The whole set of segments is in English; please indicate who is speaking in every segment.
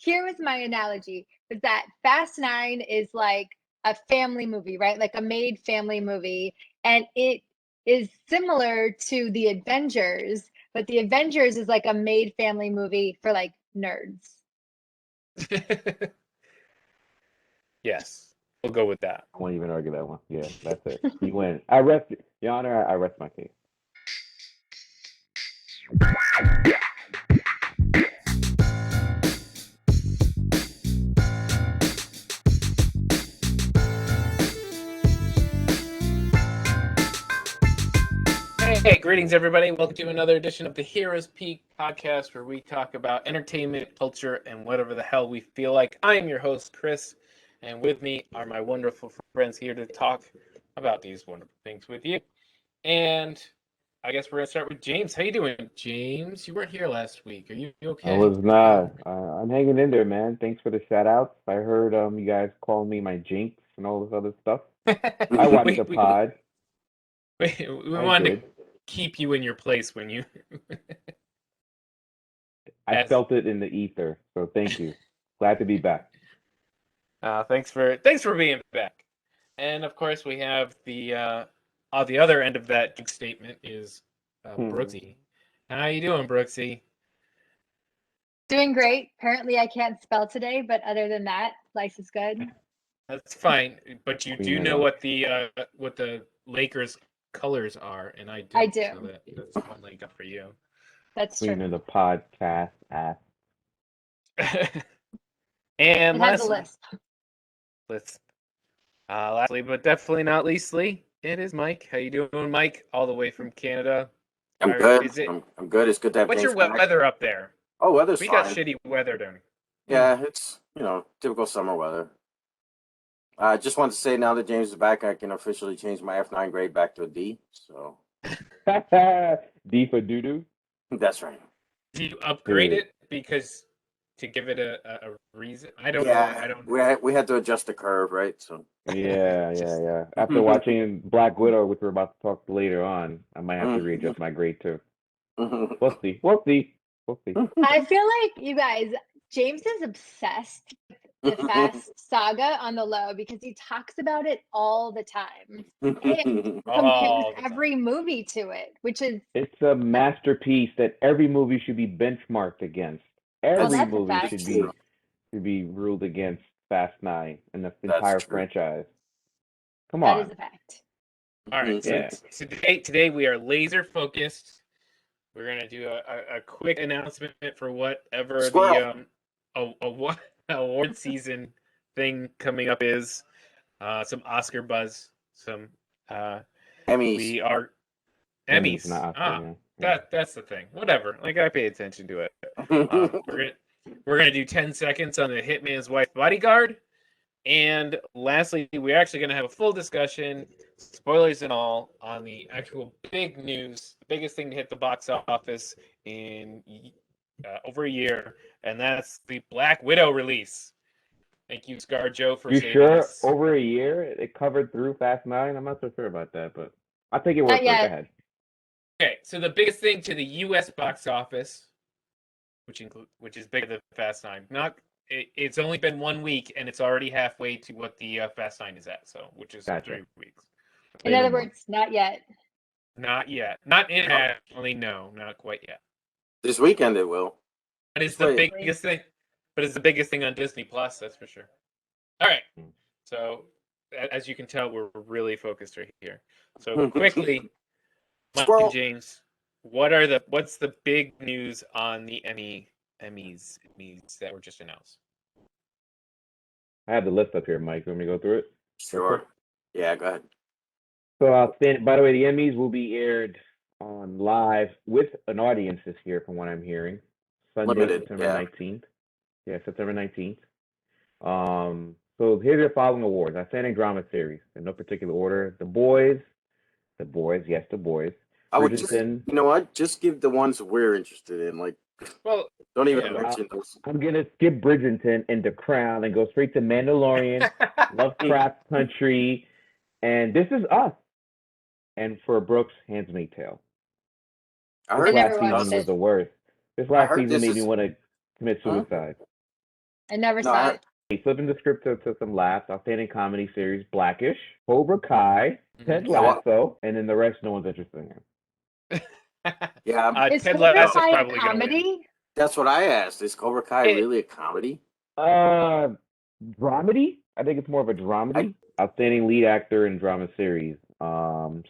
Speaker 1: here was my analogy, was that Fast 9 is like a family movie, right? Like a made family movie. And it is similar to the Avengers, but the Avengers is like a made family movie for like nerds.
Speaker 2: Yes, we'll go with that.
Speaker 3: I won't even argue that one. Yeah, that's it. You win. I rest, Your Honor. I rest my case.
Speaker 2: Hey, greetings, everybody. Welcome to another edition of the Heroes Peak podcast, where we talk about entertainment, culture, and whatever the hell we feel like. I am your host, Chris, and with me are my wonderful friends here to talk about these wonderful things with you. And I guess we're going to start with James. How you doing, James? You weren't here last week. Are you
Speaker 3: I
Speaker 2: okay?
Speaker 3: was not. I'm hanging in there, man. Thanks for the shout outs. I heard you guys calling me my jinx and all this other stuff. I watched the
Speaker 2: we,
Speaker 3: pod.
Speaker 2: we
Speaker 3: I
Speaker 2: wanted
Speaker 3: did.
Speaker 2: to keep you in your place when you...
Speaker 3: I
Speaker 2: as
Speaker 3: felt it in the ether. So thank you. Glad to be back.
Speaker 2: Thanks for being back. And of course, we have the on the other end of that statement is Brooksy. How you doing, Brooksy?
Speaker 1: Doing great. Apparently, I can't spell today, but other than that, life is good.
Speaker 2: That's fine, but you
Speaker 3: Queen
Speaker 2: do
Speaker 3: of
Speaker 2: know
Speaker 3: the
Speaker 2: what the Lakers colors are, and I
Speaker 1: I
Speaker 2: don't.
Speaker 1: do.
Speaker 2: So that's one leg up for you.
Speaker 1: That's
Speaker 3: Queen
Speaker 1: true.
Speaker 3: of the podcast ass.
Speaker 2: And
Speaker 1: It has a
Speaker 2: lastly, but definitely not leastly, it is Mike. How you doing, Mike? All the way from Canada.
Speaker 4: I'm good.
Speaker 2: Is it?
Speaker 4: I'm good. It's good to have
Speaker 2: What's
Speaker 4: James
Speaker 2: your
Speaker 4: back.
Speaker 2: weather up there?
Speaker 4: Oh, weather's
Speaker 2: We got
Speaker 4: fine.
Speaker 2: shitty weather down here.
Speaker 4: Yeah, it's typical summer weather. I just want to say now that James is back, I can officially change my F9 grade back to a D. So
Speaker 3: D for doo doo.
Speaker 4: that's right.
Speaker 2: Do you upgrade
Speaker 3: Period.
Speaker 2: it because to give it a reason? I don't know.
Speaker 4: Yeah,
Speaker 2: I don't.
Speaker 4: we had to adjust the curve, right? So
Speaker 3: Yeah. After watching Black Widow, which we're about to talk later on, I might have to readjust my grade too. We'll see.
Speaker 1: I feel like you guys, James is obsessed with the Fast saga on the low because he talks about it all the time and compares every movie to it, which is
Speaker 3: It's a masterpiece that every movie should be benchmarked against. Every
Speaker 1: that's a
Speaker 3: movie
Speaker 1: fact.
Speaker 3: should be ruled against Fast Nine and the
Speaker 4: That's
Speaker 3: entire
Speaker 4: true.
Speaker 3: franchise. Come
Speaker 1: That is
Speaker 3: on.
Speaker 1: a fact.
Speaker 2: All right. So
Speaker 3: Yeah.
Speaker 2: today we are laser focused. We're gonna do a quick announcement for whatever
Speaker 4: Squirrel.
Speaker 2: the award season thing coming up is. Some Oscar buzz. Some
Speaker 4: Emmys.
Speaker 2: we are
Speaker 3: Emmys,
Speaker 2: Emmys.
Speaker 3: not Oscar, yeah.
Speaker 2: That's the thing. Whatever. Like I pay attention to it. We're gonna do 10 seconds on the Hitman's Wife Bodyguard, and lastly, we're actually gonna have a full discussion, spoilers and all, on the actual big news, the biggest thing to hit the box office in over a year, and that's the Black Widow release. Thank you, Scar Joe, for
Speaker 3: You
Speaker 2: saving
Speaker 3: sure
Speaker 2: us.
Speaker 3: over a year it covered through Fast Nine? I'm not so sure about that, but I'll take your
Speaker 1: Not
Speaker 3: word for it. Go
Speaker 1: yet.
Speaker 3: ahead.
Speaker 2: Okay, so the biggest thing to the U.S. box office, which is bigger than Fast Nine. It's only been 1 week, and it's already halfway to what the Fast Nine is at. So, which is
Speaker 3: Gotcha.
Speaker 2: 3 weeks.
Speaker 1: In other words, not yet.
Speaker 2: Not yet. Not internationally. No, not quite yet.
Speaker 4: This weekend it will.
Speaker 2: But it's the biggest thing. But it's the biggest thing on Disney Plus. That's for sure. All right. So, as you can tell, we're really focused right here. So quickly, Mike and James, what's the big news on the Emmys that were just announced?
Speaker 3: I have the list up here, Mike. You want me to go through it?
Speaker 4: Sure. Yeah, go ahead.
Speaker 3: So, by the way, the Emmys will be aired on live with an audience this year, from what I'm hearing. Sunday,
Speaker 4: Limited,
Speaker 3: September
Speaker 4: yeah.
Speaker 3: 19th. Yeah, September 19th. So here's your following awards. I sent in drama series in no particular order. The Boys, yes, The Boys.
Speaker 4: I would just, just give the ones we're interested in. Like,
Speaker 2: well,
Speaker 4: don't even mention those.
Speaker 3: I'm gonna skip Bridgerton and The Crown and go straight to Mandalorian, Lovecraft Country, and This Is Us. And for Brooks, Handmaid's Tale.
Speaker 4: I
Speaker 3: heard
Speaker 1: I
Speaker 3: this
Speaker 1: never
Speaker 3: last season
Speaker 1: watched
Speaker 3: was
Speaker 1: it.
Speaker 3: the worst. This last season made me want to commit suicide.
Speaker 1: I never
Speaker 4: No,
Speaker 1: saw
Speaker 4: I,
Speaker 1: it.
Speaker 3: Flipping the script to some laughs. Outstanding comedy series: Blackish, Cobra Kai, Ted
Speaker 4: Yeah, what?
Speaker 3: Lasso, and then the rest no one's interested in.
Speaker 4: Yeah,
Speaker 1: Is
Speaker 2: Ted
Speaker 1: Cobra
Speaker 2: Lasso's
Speaker 1: Kai a
Speaker 2: probably gonna win.
Speaker 1: comedy?
Speaker 4: that's what I asked. Is Cobra Kai really a comedy?
Speaker 3: Dramedy? I think it's more of a dramedy. Outstanding lead actor in drama series.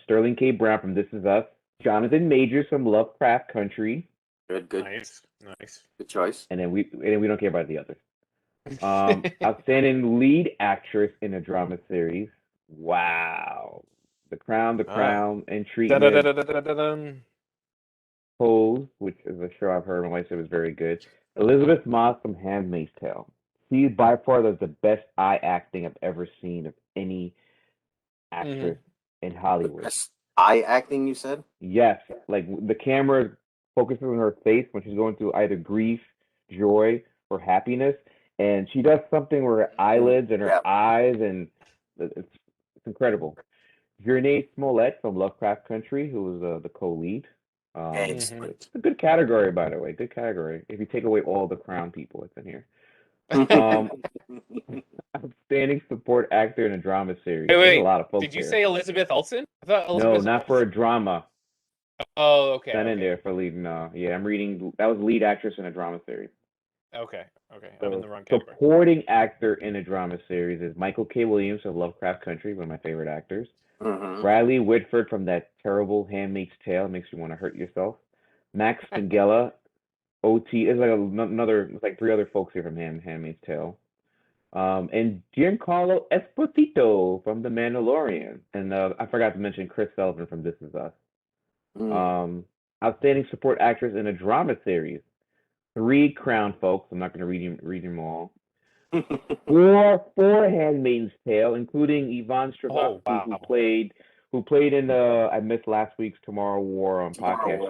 Speaker 3: Sterling K. Brown from This Is Us. Jonathan Majors from Lovecraft Country.
Speaker 4: Good.
Speaker 2: Nice.
Speaker 4: Good choice.
Speaker 3: And then we don't care about the others. Outstanding lead actress in a drama series. Wow. The Crown, and Treatment.
Speaker 2: Dun-dun-dun-dun-dun-dun.
Speaker 3: Pose, which is a show I've heard my wife said was very good. Elizabeth Moss from Handmaid's Tale. She's by far the best eye acting I've ever seen of any actress in Hollywood.
Speaker 4: That's eye acting, you said?
Speaker 3: Yes, like the camera focuses on her face when she's going through either grief, joy, or happiness, and she does something with her eyelids and her eyes, and it's incredible. Janae Smollett from Lovecraft Country, who was the co-lead. It's a good category, by the way. Good category. If you take away all the Crown people that's in here. Outstanding support actor in a drama series.
Speaker 2: Wait,
Speaker 3: There's a lot of folks
Speaker 2: did you
Speaker 3: here.
Speaker 2: say Elizabeth Olsen? I thought
Speaker 3: No,
Speaker 2: Elizabeth
Speaker 3: not for a drama.
Speaker 2: Oh, okay.
Speaker 3: Not in there for lead. No, yeah, I'm reading. That was lead actress in a drama series.
Speaker 2: Okay.
Speaker 3: So,
Speaker 2: I'm in the wrong category.
Speaker 3: supporting actor in a drama series is Michael K. Williams of Lovecraft Country, one of my favorite actors. Bradley Whitford from that terrible Handmaid's Tale, makes you want to hurt yourself. Max Minghella, OT. There's like another. It's like 3 other folks here from Handmaid's Tale. And Giancarlo Esposito from The Mandalorian, and I forgot to mention Chris Sullivan from This Is Us. Outstanding support actress in a drama series. 3 Crown folks. I'm not going to read them all. 4 Handmaid's Tale, including Yvonne Strahovski, who played in I missed last week's Tomorrow War on podcast.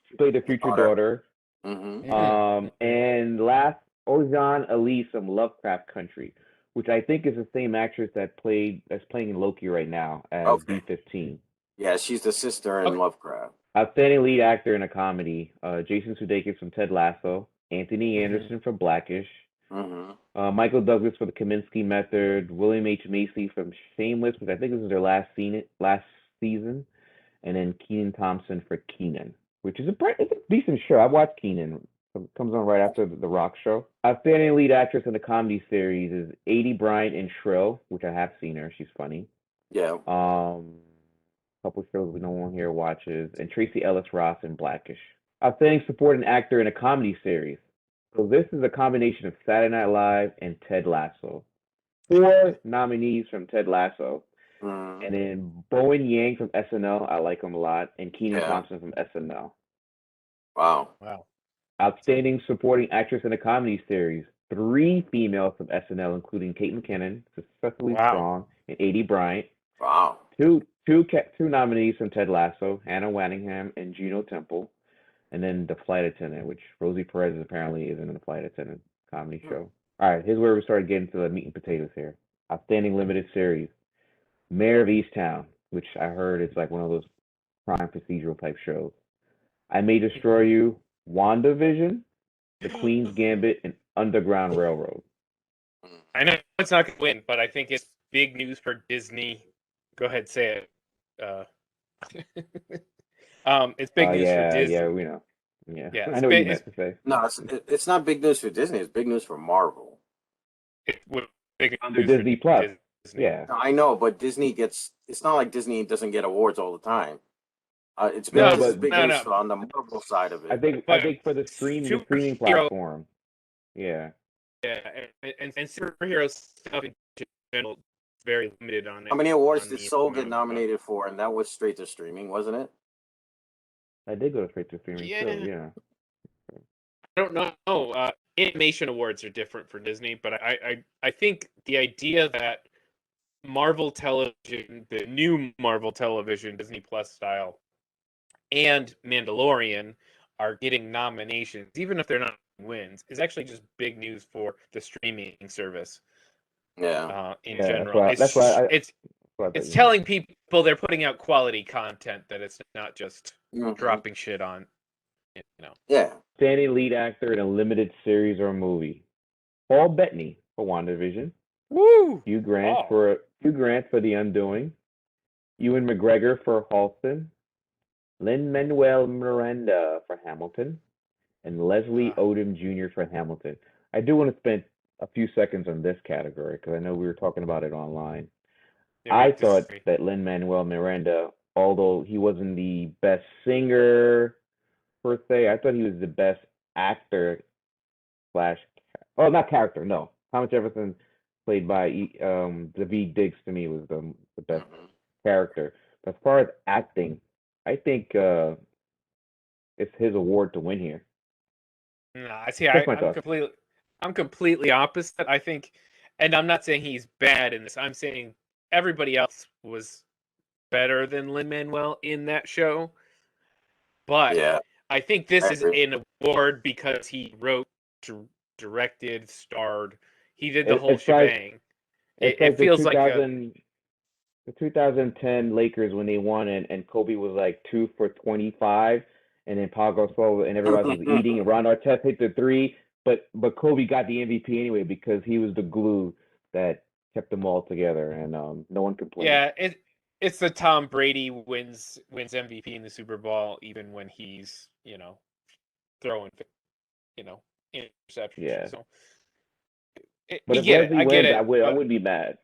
Speaker 3: She played the future daughter. And last, Ozan Elise from Lovecraft Country, which I think is the same actress that's playing in Loki right now as B-15.
Speaker 4: Yeah, she's the sister in Lovecraft.
Speaker 3: Outstanding lead actor in a comedy: Jason Sudeikis from Ted Lasso, Anthony Anderson from Blackish, Michael Douglas for The Kaminsky Method, William H. Macy from Shameless, which I think this is their last season, and then Kenan Thompson for Kenan, which is it's a decent show. I watched Kenan. It comes on right after the Rock show. Outstanding lead actress in a comedy series is Adie Bryant in Shrill, which I have seen her. She's funny.
Speaker 4: Yeah.
Speaker 3: Couple shows no one here watches, and Tracy Ellis Ross in Blackish. Outstanding supporting actor in a comedy series. So this is a combination of Saturday Night Live and Ted Lasso. 4 nominees from Ted Lasso, and then Bowen Yang from SNL. I like him a lot, and Kenan Thompson from SNL.
Speaker 4: Wow.
Speaker 3: Outstanding supporting actress in a comedy series. 3 females from SNL, including Kate McKinnon, Cecily Strong, and Adie Bryant.
Speaker 4: Wow.
Speaker 3: Two nominees from Ted Lasso, Hannah Waddingham and Juno Temple, and then The Flight Attendant, which Rosie Perez apparently isn't in The Flight Attendant comedy show. All right, here's where we started getting to the meat and potatoes here. Outstanding limited series, Mayor of Easttown, which I heard is like one of those crime procedural type shows. I May Destroy You, WandaVision, The Queen's Gambit, and Underground Railroad.
Speaker 2: I know it's not going to win, but I think it's big news for Disney. Go ahead, say it. It's big news for Disney.
Speaker 3: Yeah, we know. Yeah,
Speaker 2: I
Speaker 3: know what you meant to say.
Speaker 4: No, it's not big news for Disney. It's big news for Marvel.
Speaker 2: Big
Speaker 3: under Disney Plus. Disney. Yeah,
Speaker 4: I know, but Disney gets. It's not like Disney doesn't get awards all the time. It's big news on the Marvel side of it.
Speaker 3: I think for the streaming platform. Yeah.
Speaker 2: Yeah, and superhero stuff in general is very limited on it.
Speaker 4: How many awards did Soul get nominated for? And that was straight to streaming, wasn't it?
Speaker 3: I did go straight to streaming too. Yeah.
Speaker 2: I don't know. Animation awards are different for Disney, but I think the idea that Marvel Television, the new Marvel Television, Disney Plus style, and Mandalorian are getting nominations, even if they're not wins, is actually just big news for the streaming service.
Speaker 4: Yeah.
Speaker 2: In general, it's telling people they're putting out quality content, that it's not just dropping shit on.
Speaker 4: Yeah.
Speaker 3: Standing lead actor in a limited series or movie. Paul Bettany for WandaVision.
Speaker 2: Woo!
Speaker 3: Hugh Grant
Speaker 2: Oh.
Speaker 3: for The Undoing. Ewan McGregor for Halston. Lin-Manuel Miranda for Hamilton. And Leslie Odom Jr. for Hamilton. I do want to spend a few seconds on this category because I know we were talking about it online.
Speaker 2: Yeah,
Speaker 3: I thought that Lin-Manuel Miranda, although he wasn't the best singer per se, I thought he was the best actor slash. Oh, not character. No, Thomas Jefferson, played by Daveed Diggs, to me was the best character. But as far as acting, I think it's his award to win here.
Speaker 2: No, I see. I'm completely opposite. I think, and I'm not saying he's bad in this. I'm saying everybody else was better than Lin-Manuel in that show. But
Speaker 4: Yeah,
Speaker 2: I think this is
Speaker 4: agree.
Speaker 2: an award because he wrote, directed, starred. He did the whole
Speaker 3: It's
Speaker 2: shebang. It feels like
Speaker 3: the 2010 Lakers when they won and Kobe was like 2 for 25, and then Pau Gasol and everybody was eating, and Ron Artest hit the three, but Kobe got the MVP anyway because he was the glue that kept them all together, and no one complained.
Speaker 2: Yeah, it's the Tom Brady wins MVP in the Super Bowl even when he's throwing interceptions.
Speaker 3: Yeah.
Speaker 2: So
Speaker 3: But if
Speaker 2: get
Speaker 3: Leslie
Speaker 2: it. I get
Speaker 3: wins,
Speaker 2: it.
Speaker 3: I would be mad.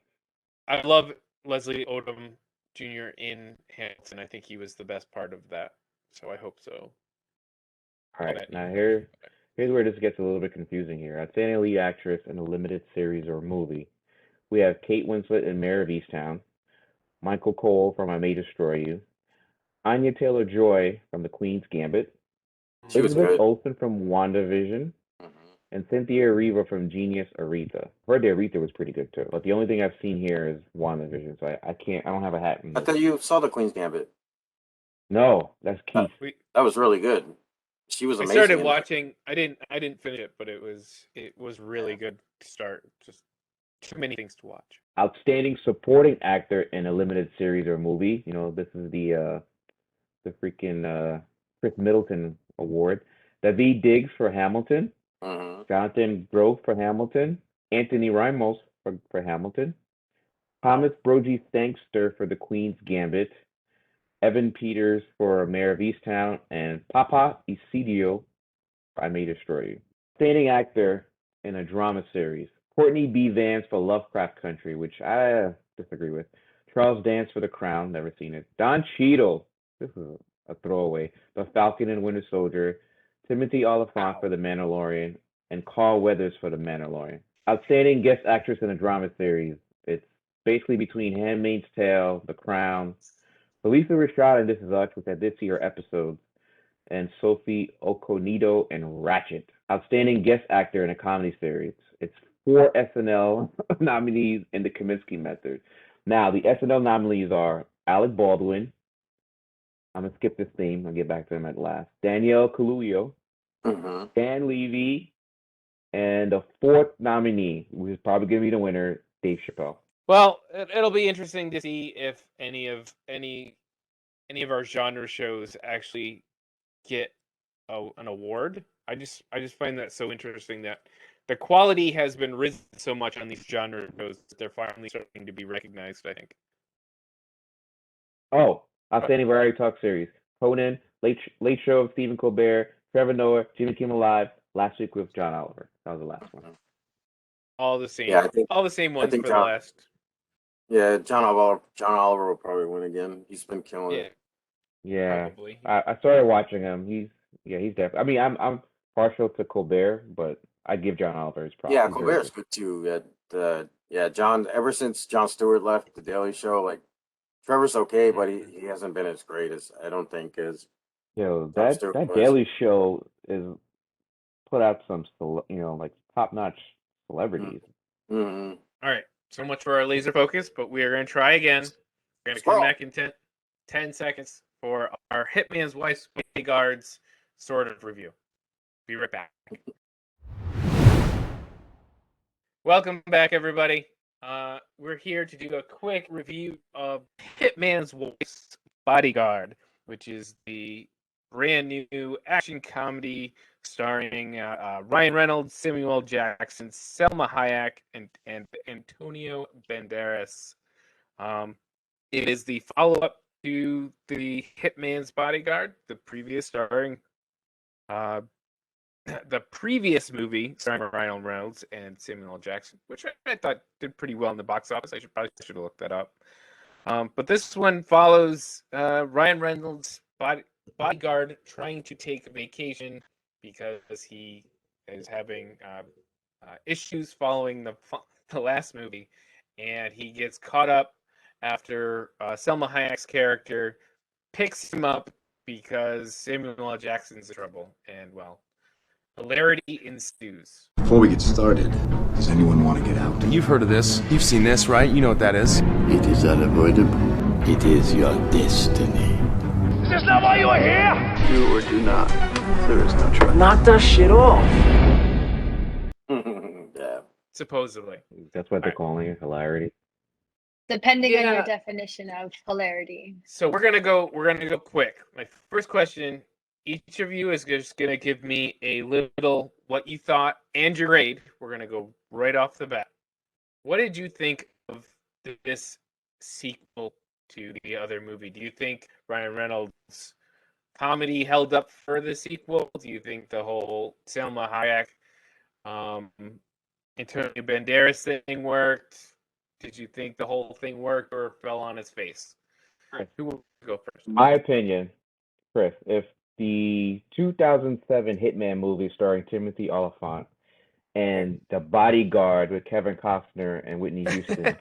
Speaker 2: I love Leslie Odom Jr. in Hamilton. I think he was the best part of that. So I hope so.
Speaker 3: All right, now here's where this gets a little bit confusing here. Outstanding lead actress in a limited series or movie. We have Kate Winslet in Mayor of Easttown, Michael Cole from I May Destroy You, Anya Taylor-Joy from The Queen's Gambit, Elizabeth Olsen from WandaVision, and Cynthia Erivo from Genius Aretha. Heard the Aretha was pretty good too, but the only thing I've seen here is WandaVision, so I don't have a hat in this.
Speaker 4: I thought you saw The Queen's Gambit.
Speaker 3: No, that's Keith.
Speaker 4: That was really good. She was amazing.
Speaker 2: I started watching. I didn't finish it, but it was really good to start. Just too many things to watch.
Speaker 3: Outstanding supporting actor in a limited series or movie. This is the freaking Chris Middleton Award. Daveed Diggs for Hamilton. Jonathan Groff for Hamilton. Anthony Ramos for Hamilton. Thomas Brody Sangster for The Queen's Gambit. Evan Peters for Mayor of Easttown, and Papa Isidio for I May Destroy You. Outstanding actor in a drama series. Courtney B. Vance for Lovecraft Country, which I disagree with. Charles Dance for The Crown, never seen it. Don Cheadle, this is a throwaway. The Falcon and Winter Soldier. Timothy Oliphant for The Mandalorian, and Carl Weathers for The Mandalorian. Outstanding guest actress in a drama series. It's basically between Handmaid's Tale, The Crown, Felicia Rashad and This Is Us, which I did see her episodes, and Sophie Okonedo and Ratchet. Outstanding guest actor in a comedy series. It's 4 SNL nominees in the Kominsky Method. Now, the SNL nominees are Alec Baldwin. I'm going to skip this theme. I'll get back to him at last. Danielle Kaluuya. Dan Levy. And the 4th nominee, which is probably going to be the winner, Dave Chappelle.
Speaker 2: Well, it'll be interesting to see if any of our genre shows actually get an award. I just find that so interesting that the quality has been risen so much on these genre shows that they're finally starting to be recognized, I think.
Speaker 3: Oh, Outstanding Variety Talk Series. Conan, Late Show of Stephen Colbert, Trevor Noah, Jimmy Kimmel Live, last week with John Oliver. That was the last one.
Speaker 2: All the same.
Speaker 4: Yeah,
Speaker 2: all the same ones for the last.
Speaker 4: Yeah, John Oliver will probably win again. He's been killing it.
Speaker 3: Yeah,
Speaker 2: probably.
Speaker 3: I started watching him. He's definitely. I mean, I'm partial to Colbert, but I give John Oliver his props.
Speaker 4: Yeah, Colbert's good too. John. Ever since Jon Stewart left The Daily Show, like Trevor's okay, but he hasn't been as great as I don't think as.
Speaker 3: That Daily Show is put out some like top notch celebrities.
Speaker 2: All right, so much for our laser focus, but we are going to try again. We're going to come back in 10 seconds for our Hitman's Wife's Bodyguards sort of review. Be right back. Welcome back, everybody. We're here to do a quick review of Hitman's Wife's Bodyguard, which is the brand new action comedy starring Ryan Reynolds, Samuel Jackson, Selma Hayek, and Antonio Banderas. It is the follow-up to the Hitman's Bodyguard, the previous movie starring Ryan Reynolds and Samuel Jackson, which I thought did pretty well in the box office. I should have looked that up. But this one follows Ryan Reynolds' bodyguard trying to take a vacation because he is having issues following the last movie, and he gets caught up after Selma Hayek's character picks him up because Samuel L. Jackson's in trouble, and well, hilarity ensues.
Speaker 5: Before we get started, does anyone want to get out?
Speaker 6: You've heard of this. You've seen this, right? You know what that is.
Speaker 7: It is unavoidable. It is your destiny.
Speaker 8: Is this not why you are here?
Speaker 7: Do or do not. There is no try.
Speaker 8: Knock that shit off.
Speaker 4: Yeah.
Speaker 2: Supposedly.
Speaker 3: That's what they're calling it, hilarity.
Speaker 1: Depending on
Speaker 2: Yeah.
Speaker 1: your definition of hilarity.
Speaker 2: So we're gonna go quick. My first question, each of you is just gonna give me a little what you thought and your grade. We're gonna go right off the bat. What did you think of this sequel to the other movie? Do you think Ryan Reynolds' comedy held up for the sequel? Do you think the whole Selma Hayek, Antonio Banderas thing worked? Did you think the whole thing worked or fell on its face? Who will go first?
Speaker 3: My opinion, Chris, if the 2007 Hitman movie starring Timothy Oliphant and The Bodyguard with Kevin Costner and Whitney Houston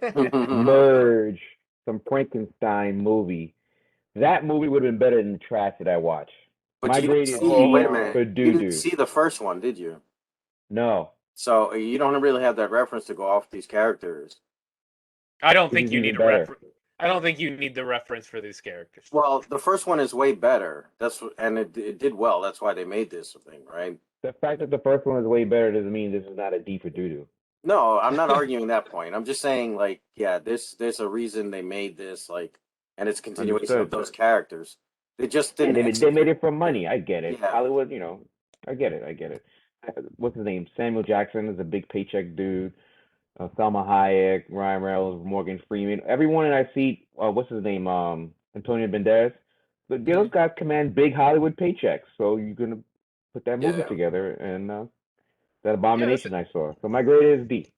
Speaker 3: merge some Frankenstein movie, that movie would have been better than the trash that I watched.
Speaker 4: But
Speaker 3: My
Speaker 4: you
Speaker 3: grade
Speaker 4: didn't
Speaker 3: is
Speaker 4: see,
Speaker 3: E
Speaker 4: wait a minute.
Speaker 3: for
Speaker 4: You
Speaker 3: doo-doo.
Speaker 4: didn't see the first one, did you?
Speaker 3: No.
Speaker 4: So you don't really have that reference to go off these characters.
Speaker 2: I don't
Speaker 3: This
Speaker 2: think
Speaker 3: is
Speaker 2: you
Speaker 3: even
Speaker 2: need a
Speaker 3: better.
Speaker 2: reference. I don't think you need the reference for these characters.
Speaker 4: Well, the first one is way better. And it did well. That's why they made this thing, right?
Speaker 3: The fact that the first one is way better doesn't mean this is not a D for doo-doo.
Speaker 4: No, I'm not arguing that point. I'm just saying, like, yeah, there's a reason they made this, like, and it's a continuation of
Speaker 3: Understood.
Speaker 4: those characters. They just
Speaker 3: Yeah,
Speaker 4: didn't.
Speaker 3: they made it for money. I get it.
Speaker 4: Yeah.
Speaker 3: Hollywood, I get it. What's his name? Samuel Jackson is a big paycheck dude. Selma Hayek, Ryan Reynolds, Morgan Freeman. Everyone that I see, what's his name? Antonio Banderas. But those guys command big Hollywood paychecks. So you're gonna put that movie
Speaker 4: Yeah.
Speaker 3: together, and that abomination I saw. So my grade is D.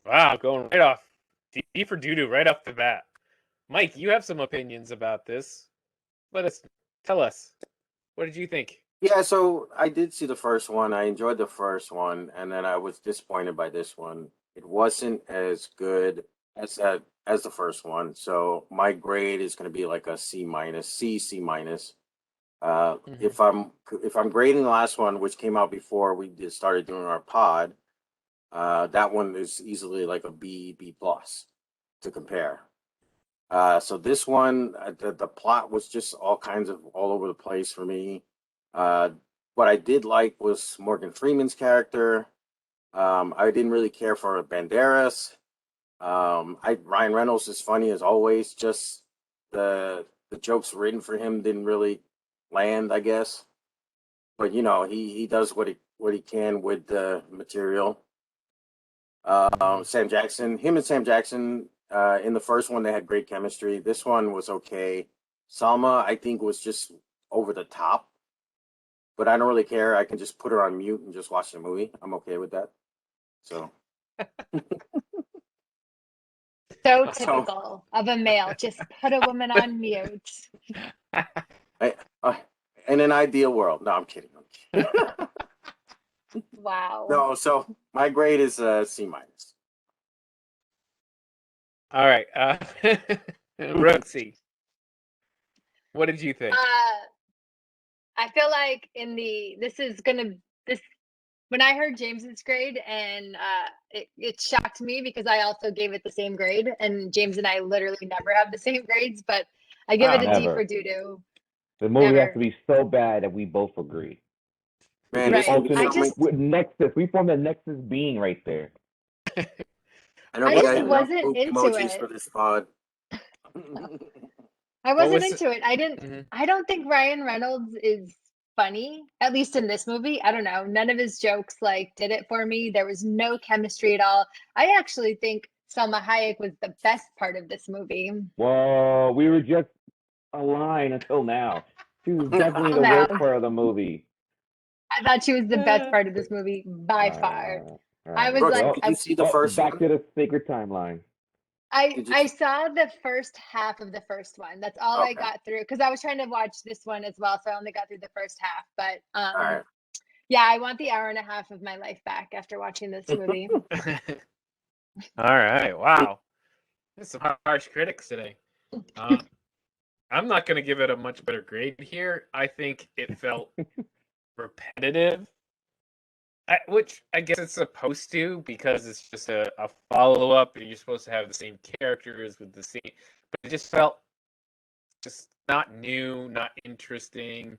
Speaker 2: Wow, going right off. D for doo-doo right off the bat. Mike, you have some opinions about this. Tell us. What did you think?
Speaker 4: Yeah, so I did see the first one. I enjoyed the first one, and then I was disappointed by this one. It wasn't as good as the first one. So my grade is going to be like a C minus, C minus. If I'm grading the last one, which came out before we started doing our pod, that one is easily like a B plus to compare. So this one, the plot was just all over the place for me. What I did like was Morgan Freeman's character. I didn't really care for Banderas. Ryan Reynolds is funny as always. Just the jokes written for him didn't really land, I guess. But he does what he can with the material. Sam Jackson, him and Sam Jackson, in the first one they had great chemistry. This one was okay. Salma, I think, was just over the top. But I don't really care. I can just put her on mute and just watch the movie. I'm okay with that. So.
Speaker 1: So typical of a male. Just put a woman on mute.
Speaker 4: In an ideal world. No, I'm kidding.
Speaker 1: Wow.
Speaker 4: No, so my grade is C minus.
Speaker 2: All right. Roxy, what did you think?
Speaker 1: I feel like when I heard James's grade, and it shocked me because I also gave it the same grade, and James and I literally never have the same grades, but I give it a D
Speaker 3: Never.
Speaker 1: for doo-doo.
Speaker 3: The movie
Speaker 1: Never.
Speaker 3: has to be so bad that we both agree.
Speaker 4: Man,
Speaker 1: Right.
Speaker 3: With Nexus, we formed a Nexus being right there.
Speaker 4: I know
Speaker 1: I
Speaker 4: we
Speaker 1: just
Speaker 4: got
Speaker 1: wasn't
Speaker 4: enough
Speaker 1: into
Speaker 4: emojis
Speaker 1: it.
Speaker 4: for this pod.
Speaker 1: I
Speaker 2: What
Speaker 1: wasn't
Speaker 2: was
Speaker 1: into it.
Speaker 2: Mhm.
Speaker 1: I don't think Ryan Reynolds is funny, at least in this movie. I don't know. None of his jokes like did it for me. There was no chemistry at all. I actually think Selma Hayek was the best part of this movie.
Speaker 3: Whoa, we were just aligned until now. She was definitely the
Speaker 1: Now,
Speaker 3: worst part of the movie.
Speaker 1: I thought she was the best part of this movie by
Speaker 3: All right, all
Speaker 1: far.
Speaker 3: right, all
Speaker 1: I
Speaker 3: right.
Speaker 1: was
Speaker 4: Brooks,
Speaker 1: like,
Speaker 3: Well,
Speaker 4: did you see the
Speaker 3: well,
Speaker 4: first
Speaker 3: back
Speaker 4: one?
Speaker 3: to the sacred timeline.
Speaker 4: Did you?
Speaker 1: I saw the first half of the first one. That's all I
Speaker 4: Okay.
Speaker 1: got through because I was trying to watch this one as well, so I only got through the first half. But
Speaker 4: All right.
Speaker 1: yeah, I want the hour and a half of my life back after watching this movie.
Speaker 2: All right. Wow. There's some harsh critics today. I'm not going to give it a much better grade here. I think it felt repetitive, which I guess it's supposed to because it's just a follow up and you're supposed to have the same characters with the same. But it just felt just not new, not interesting.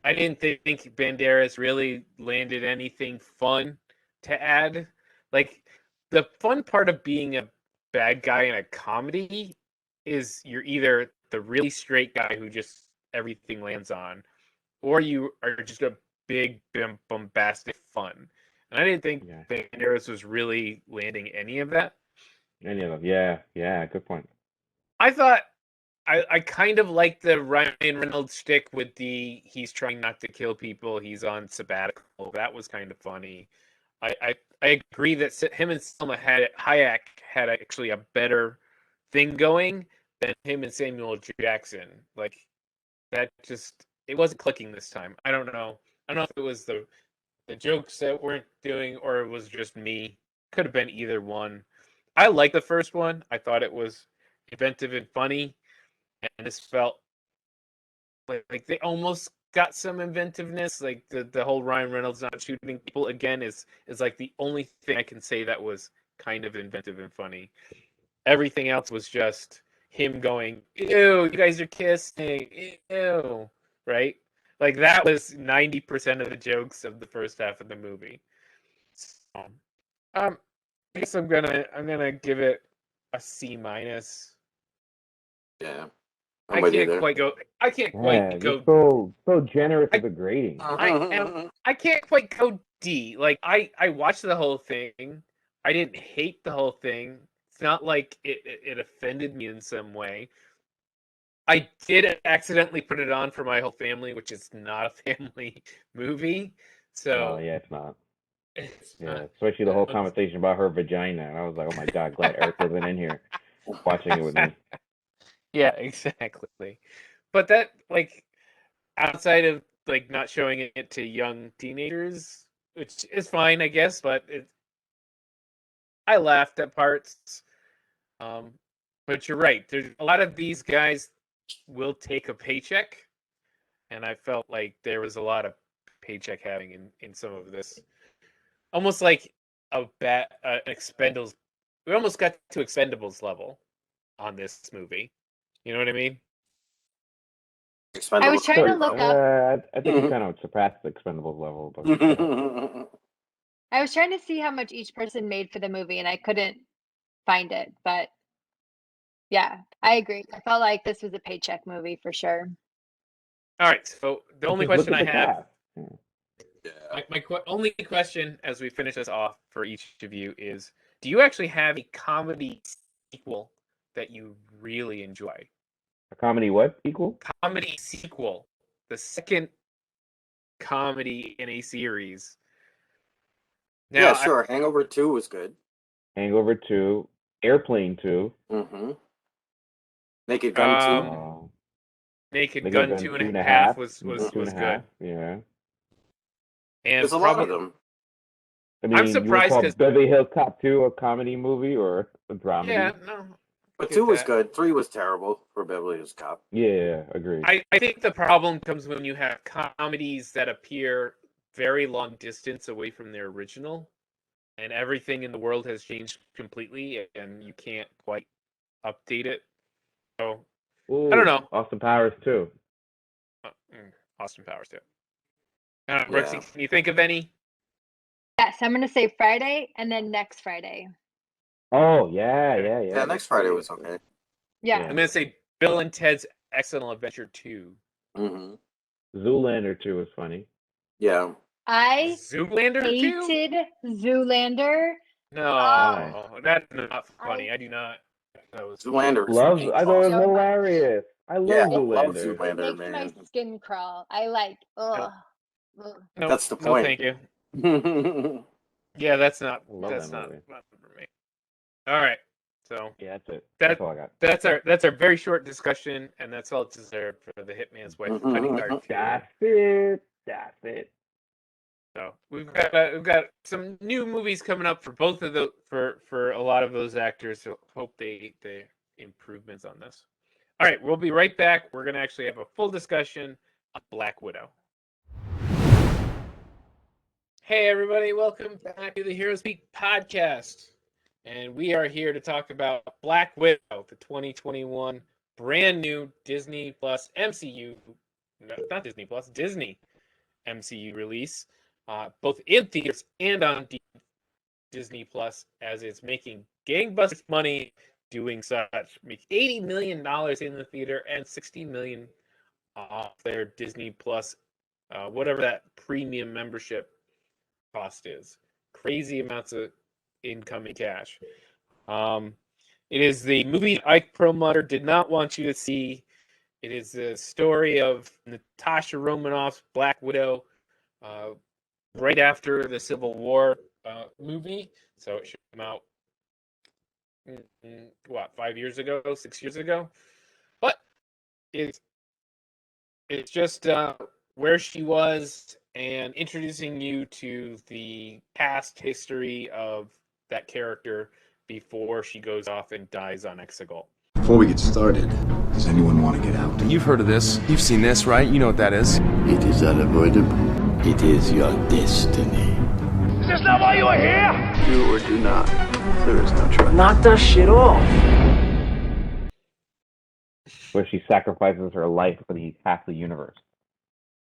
Speaker 2: I didn't think Banderas really landed anything fun to add. Like the fun part of being a bad guy in a comedy is you're either the really straight guy who just everything lands on, or you are just a big bombastic fun. And I didn't think
Speaker 3: Yeah.
Speaker 2: Banderas was really landing any of that.
Speaker 3: Any of them? Yeah, yeah. Good point.
Speaker 2: I thought I kind of like the Ryan Reynolds shtick with the he's trying not to kill people, he's on sabbatical. That was kind of funny. I agree that him and Selma Hayek had actually a better thing going than him and Samuel Jackson. Like that just it wasn't clicking this time. I don't know. I don't know if it was the jokes that weren't doing or it was just me. Could have been either one. I liked the first one. I thought it was inventive and funny and this felt like they almost got some inventiveness. Like the whole Ryan Reynolds not shooting people again is like the only thing I can say that was kind of inventive and funny. Everything else was just him going, "Ew, you guys are kissing, ew," right? Like that was 90% of the jokes of the first half of the movie. So, I guess I'm gonna give it a C minus.
Speaker 4: Yeah.
Speaker 2: I
Speaker 4: I'm with you
Speaker 2: can't
Speaker 4: there.
Speaker 2: quite go. I can't
Speaker 3: Yeah,
Speaker 2: quite
Speaker 3: you're
Speaker 2: go.
Speaker 3: so generous
Speaker 2: I
Speaker 3: with the grading.
Speaker 2: I can't quite go D. Like I watched the whole thing. I didn't hate the whole thing. It's not like it offended me in some way. I did accidentally put it on for my whole family, which is not a family movie.
Speaker 3: No,
Speaker 2: So
Speaker 3: yeah, it's not.
Speaker 2: it's
Speaker 3: Yeah,
Speaker 2: not.
Speaker 3: especially the whole
Speaker 2: It's,
Speaker 3: conversation about her vagina. And I was like, oh my God, glad Eric wasn't in here watching it with me.
Speaker 2: yeah, exactly. But that like outside of like not showing it to young teenagers, which is fine, I guess, but I laughed at parts. Um, but you're right. There's a lot of these guys will take a paycheck, and I felt like there was a lot of paycheck having in some of this, almost like a bad Expendables. We almost got to Expendables level on this movie. You know what I mean?
Speaker 1: I was
Speaker 4: Expendables
Speaker 1: trying to
Speaker 4: three,
Speaker 1: look
Speaker 4: though.
Speaker 1: up.
Speaker 3: I think you kind of surpassed the Expendables level, but
Speaker 1: I was trying to see how much each person made for the movie, and I couldn't find it. But yeah, I agree. I felt like this was a paycheck movie for sure.
Speaker 2: All right. So the only
Speaker 3: just look
Speaker 2: question
Speaker 3: at
Speaker 2: I
Speaker 3: the
Speaker 2: have,
Speaker 3: cast. Yeah.
Speaker 4: Yeah.
Speaker 2: my only question as we finish this off for each of you is: do you actually have a comedy sequel that you really enjoy?
Speaker 3: A comedy what equal?
Speaker 2: Comedy sequel, the second comedy in a series.
Speaker 4: Yeah,
Speaker 2: Now,
Speaker 4: sure. Hangover 2 was good.
Speaker 3: Hangover 2, Airplane 2,
Speaker 4: Mm-hmm. Naked Gun 2.
Speaker 3: uh,
Speaker 2: Naked
Speaker 3: Naked
Speaker 2: Gun
Speaker 3: Gun
Speaker 2: two
Speaker 3: two
Speaker 2: and
Speaker 3: and
Speaker 2: a
Speaker 3: a
Speaker 2: half
Speaker 3: half,
Speaker 2: was
Speaker 3: two and a
Speaker 2: good,
Speaker 3: half. Yeah.
Speaker 2: and
Speaker 4: There's a lot of
Speaker 2: probably
Speaker 4: them.
Speaker 3: I
Speaker 2: I'm
Speaker 3: mean, you would
Speaker 2: surprised
Speaker 3: call
Speaker 2: because
Speaker 3: Beverly Hills Cop 2 a comedy movie or a
Speaker 2: yeah,
Speaker 3: dramedy?
Speaker 2: no,
Speaker 4: But
Speaker 2: get
Speaker 4: 2 was
Speaker 2: that.
Speaker 4: good. 3 was terrible for Beverly Hills Cop.
Speaker 3: Yeah, agreed.
Speaker 2: I think the problem comes when you have comedies that appear very long distance away from their original, and everything in the world has changed completely, and you can't quite update it. So I don't
Speaker 3: Ooh,
Speaker 2: know.
Speaker 3: Austin Powers too.
Speaker 2: Austin Powers too.
Speaker 4: Yeah.
Speaker 2: Brooksy, can you think of any?
Speaker 1: Yes, I'm gonna say Friday and then next Friday.
Speaker 3: Oh yeah,
Speaker 2: Okay.
Speaker 3: yeah,
Speaker 4: Yeah,
Speaker 3: yeah.
Speaker 4: next Friday was okay.
Speaker 1: Yeah.
Speaker 2: I'm gonna say Bill and Ted's Excellent Adventure 2.
Speaker 3: Zoolander 2 was funny.
Speaker 4: Yeah.
Speaker 1: I
Speaker 2: Zoolander 2?
Speaker 1: hated Zoolander.
Speaker 2: No, that's not funny. I do not. That was
Speaker 4: Zoolander is
Speaker 3: I thought it was
Speaker 1: So much.
Speaker 3: hilarious. I
Speaker 4: Yeah,
Speaker 3: love
Speaker 4: I love
Speaker 3: Zoolander.
Speaker 1: It
Speaker 4: Zoolander,
Speaker 1: makes my
Speaker 4: man.
Speaker 1: skin crawl. I like, ugh.
Speaker 2: no,
Speaker 4: That's the
Speaker 2: no,
Speaker 4: point.
Speaker 2: thank you. Yeah, that's not
Speaker 3: I love that movie.
Speaker 2: not for me. All right, so
Speaker 3: Yeah, that's it.
Speaker 2: that
Speaker 3: That's all I got.
Speaker 2: that's our very short discussion, and that's all it's deserved for the Hitman's Wife Bodyguard 2.
Speaker 3: That's it. That's it.
Speaker 2: So we've got some new movies coming up for both of the for a lot of those actors. So hope they improvements on this. All right, we'll be right back. We're gonna actually have a full discussion on Black Widow. Hey everybody, welcome back to the Heroes Speak podcast. And we are here to talk about Black Widow, the 2021 brand new Disney Plus MCU, no, not Disney Plus, Disney MCU release, both in theaters and on Disney Plus, as it's making gangbusters money doing such. Make $80 million in the theater and $60 million off their Disney Plus, whatever that premium membership cost is. Crazy amounts of incoming cash. It is the movie Ike Perlmutter did not want you to see. It is the story of Natasha Romanoff's Black Widow, right after the Civil War movie. So it should come out, 5 years ago, 6 years ago. But it's just where she was and introducing you to the past history of that character before she goes off and dies on Exegol.
Speaker 5: Before we get started, does anyone want to get out?
Speaker 6: You've heard of this. You've seen this, right? You know what that is.
Speaker 7: It is unavoidable. It is your destiny.
Speaker 8: Is this not why you are here?
Speaker 7: Do or do not. There is no choice.
Speaker 8: Knock that shit off.
Speaker 3: Where she sacrifices her life for the half the universe.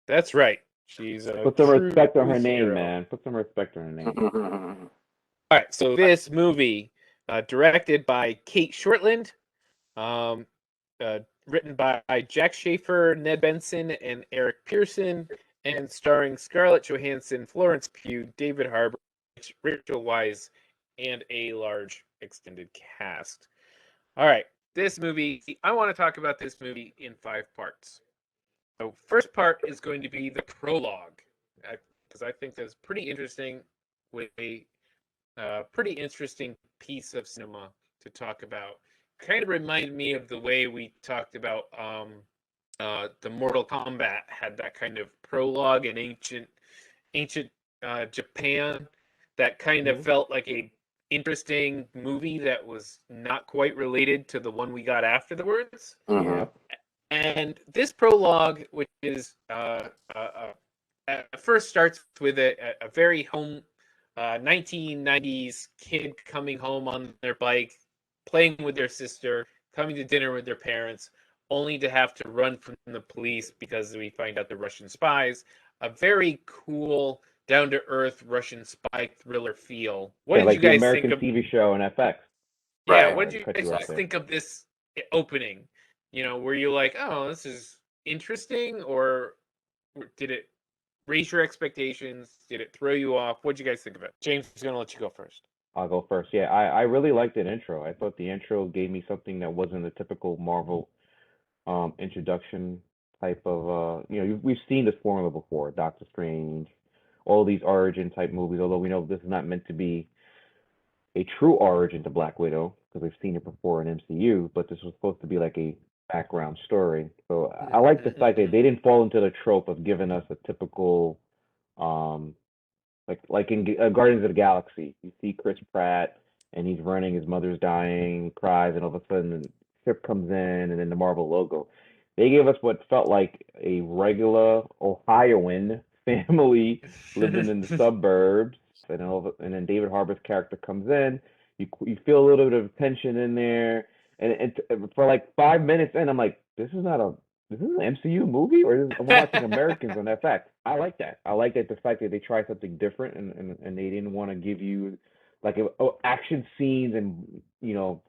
Speaker 2: That's right. She's a
Speaker 3: Put some respect on her
Speaker 2: true
Speaker 3: name,
Speaker 2: hero.
Speaker 3: man. Put some respect on her name.
Speaker 2: All right, so this movie, directed by Kate Shortland, written by Jack Schaefer, Ned Benson, and Eric Pearson, and starring Scarlett Johansson, Florence Pugh, David Harbour, Rachel Weisz, and a large extended cast. All right, this movie, I want to talk about this movie in 5 parts. So first part is going to be the prologue, because I think that's pretty interesting, with a pretty interesting piece of cinema to talk about. Kind of reminded me of the way we talked about the Mortal Kombat had that kind of prologue in ancient Japan that kind of felt like a interesting movie that was not quite related to the one we got afterwards.
Speaker 3: Yeah.
Speaker 2: And this prologue, which is first starts with a very 1990s kid coming home on their bike, playing with their sister, coming to dinner with their parents, only to have to run from the police because we find out they're Russian spies. A very cool, down-to-earth Russian spy thriller feel. What did
Speaker 3: like
Speaker 2: you guys
Speaker 3: the American
Speaker 2: think of
Speaker 3: TV show on FX?
Speaker 2: Yeah,
Speaker 4: Right.
Speaker 2: what did you guys think of this opening? Were you like, oh, this is interesting, or did it raise your expectations? Did it throw you off? What did you guys think of it? James is going to let you go first.
Speaker 3: I'll go first. Yeah, I really liked that intro. I thought the intro gave me something that wasn't the typical Marvel introduction type of we've seen this formula before, Doctor Strange, all these origin type movies, although we know this is not meant to be a true origin to Black Widow because we've seen it before in MCU, but this was supposed to be like a background story. So I like the fact that they didn't fall into the trope of giving us a typical like in Guardians of the Galaxy, you see Chris Pratt and he's running, his mother's dying, cries, and all of a sudden the ship comes in and then the Marvel logo. They gave us what felt like a regular Ohioan family living in the suburbs, and then David Harbour's character comes in. You feel a little bit of tension in there, and for like 5 minutes in, I'm like, this is an MCU movie, or I'm watching Americans on FX. I like that. I like that the fact that they tried something different, and they didn't want to give you like action scenes and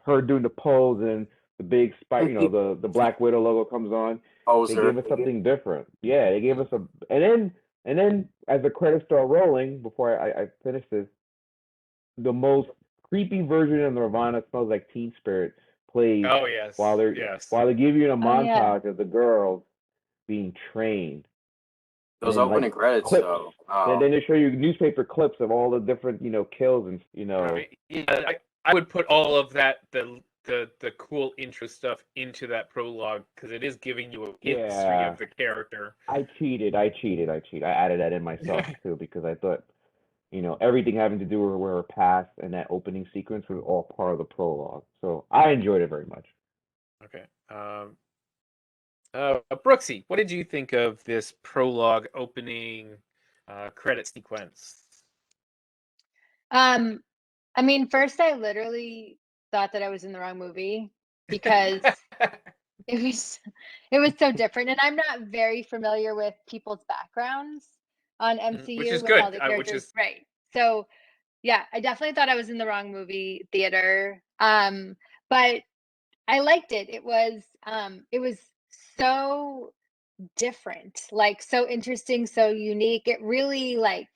Speaker 3: her doing the pose and the big spike, the Black Widow logo comes on. They
Speaker 4: Poser.
Speaker 3: gave us something different. Yeah, they gave us and then as the credits start rolling, before I finish this, the most creepy version of Nirvana, Smells Like Teen Spirit, plays
Speaker 2: Oh yes, yes.
Speaker 3: while they give you a
Speaker 1: Oh, yeah.
Speaker 3: montage of the girls being trained. And
Speaker 4: Those
Speaker 3: then
Speaker 4: opening credits,
Speaker 3: clips.
Speaker 4: though.
Speaker 3: Then they show you newspaper clips of all the different, kills and
Speaker 2: Right. Yeah, I would put all of that the cool intro stuff into that prologue because it is giving you a history
Speaker 3: Yeah.
Speaker 2: of the character.
Speaker 3: I cheated. I added that in myself too because I thought, everything having to do with her past and that opening sequence was all part of the prologue. So I enjoyed it very much.
Speaker 2: Okay. Brooksy, what did you think of this prologue opening credit sequence?
Speaker 1: I mean, first I literally thought that I was in the wrong movie because it was so different, and I'm not very familiar with people's backgrounds on MCU
Speaker 2: which is
Speaker 1: with
Speaker 2: good.
Speaker 1: all the characters, right? So yeah, I definitely thought I was in the wrong movie theater. But I liked it. It was so different, like so interesting, so unique. It really like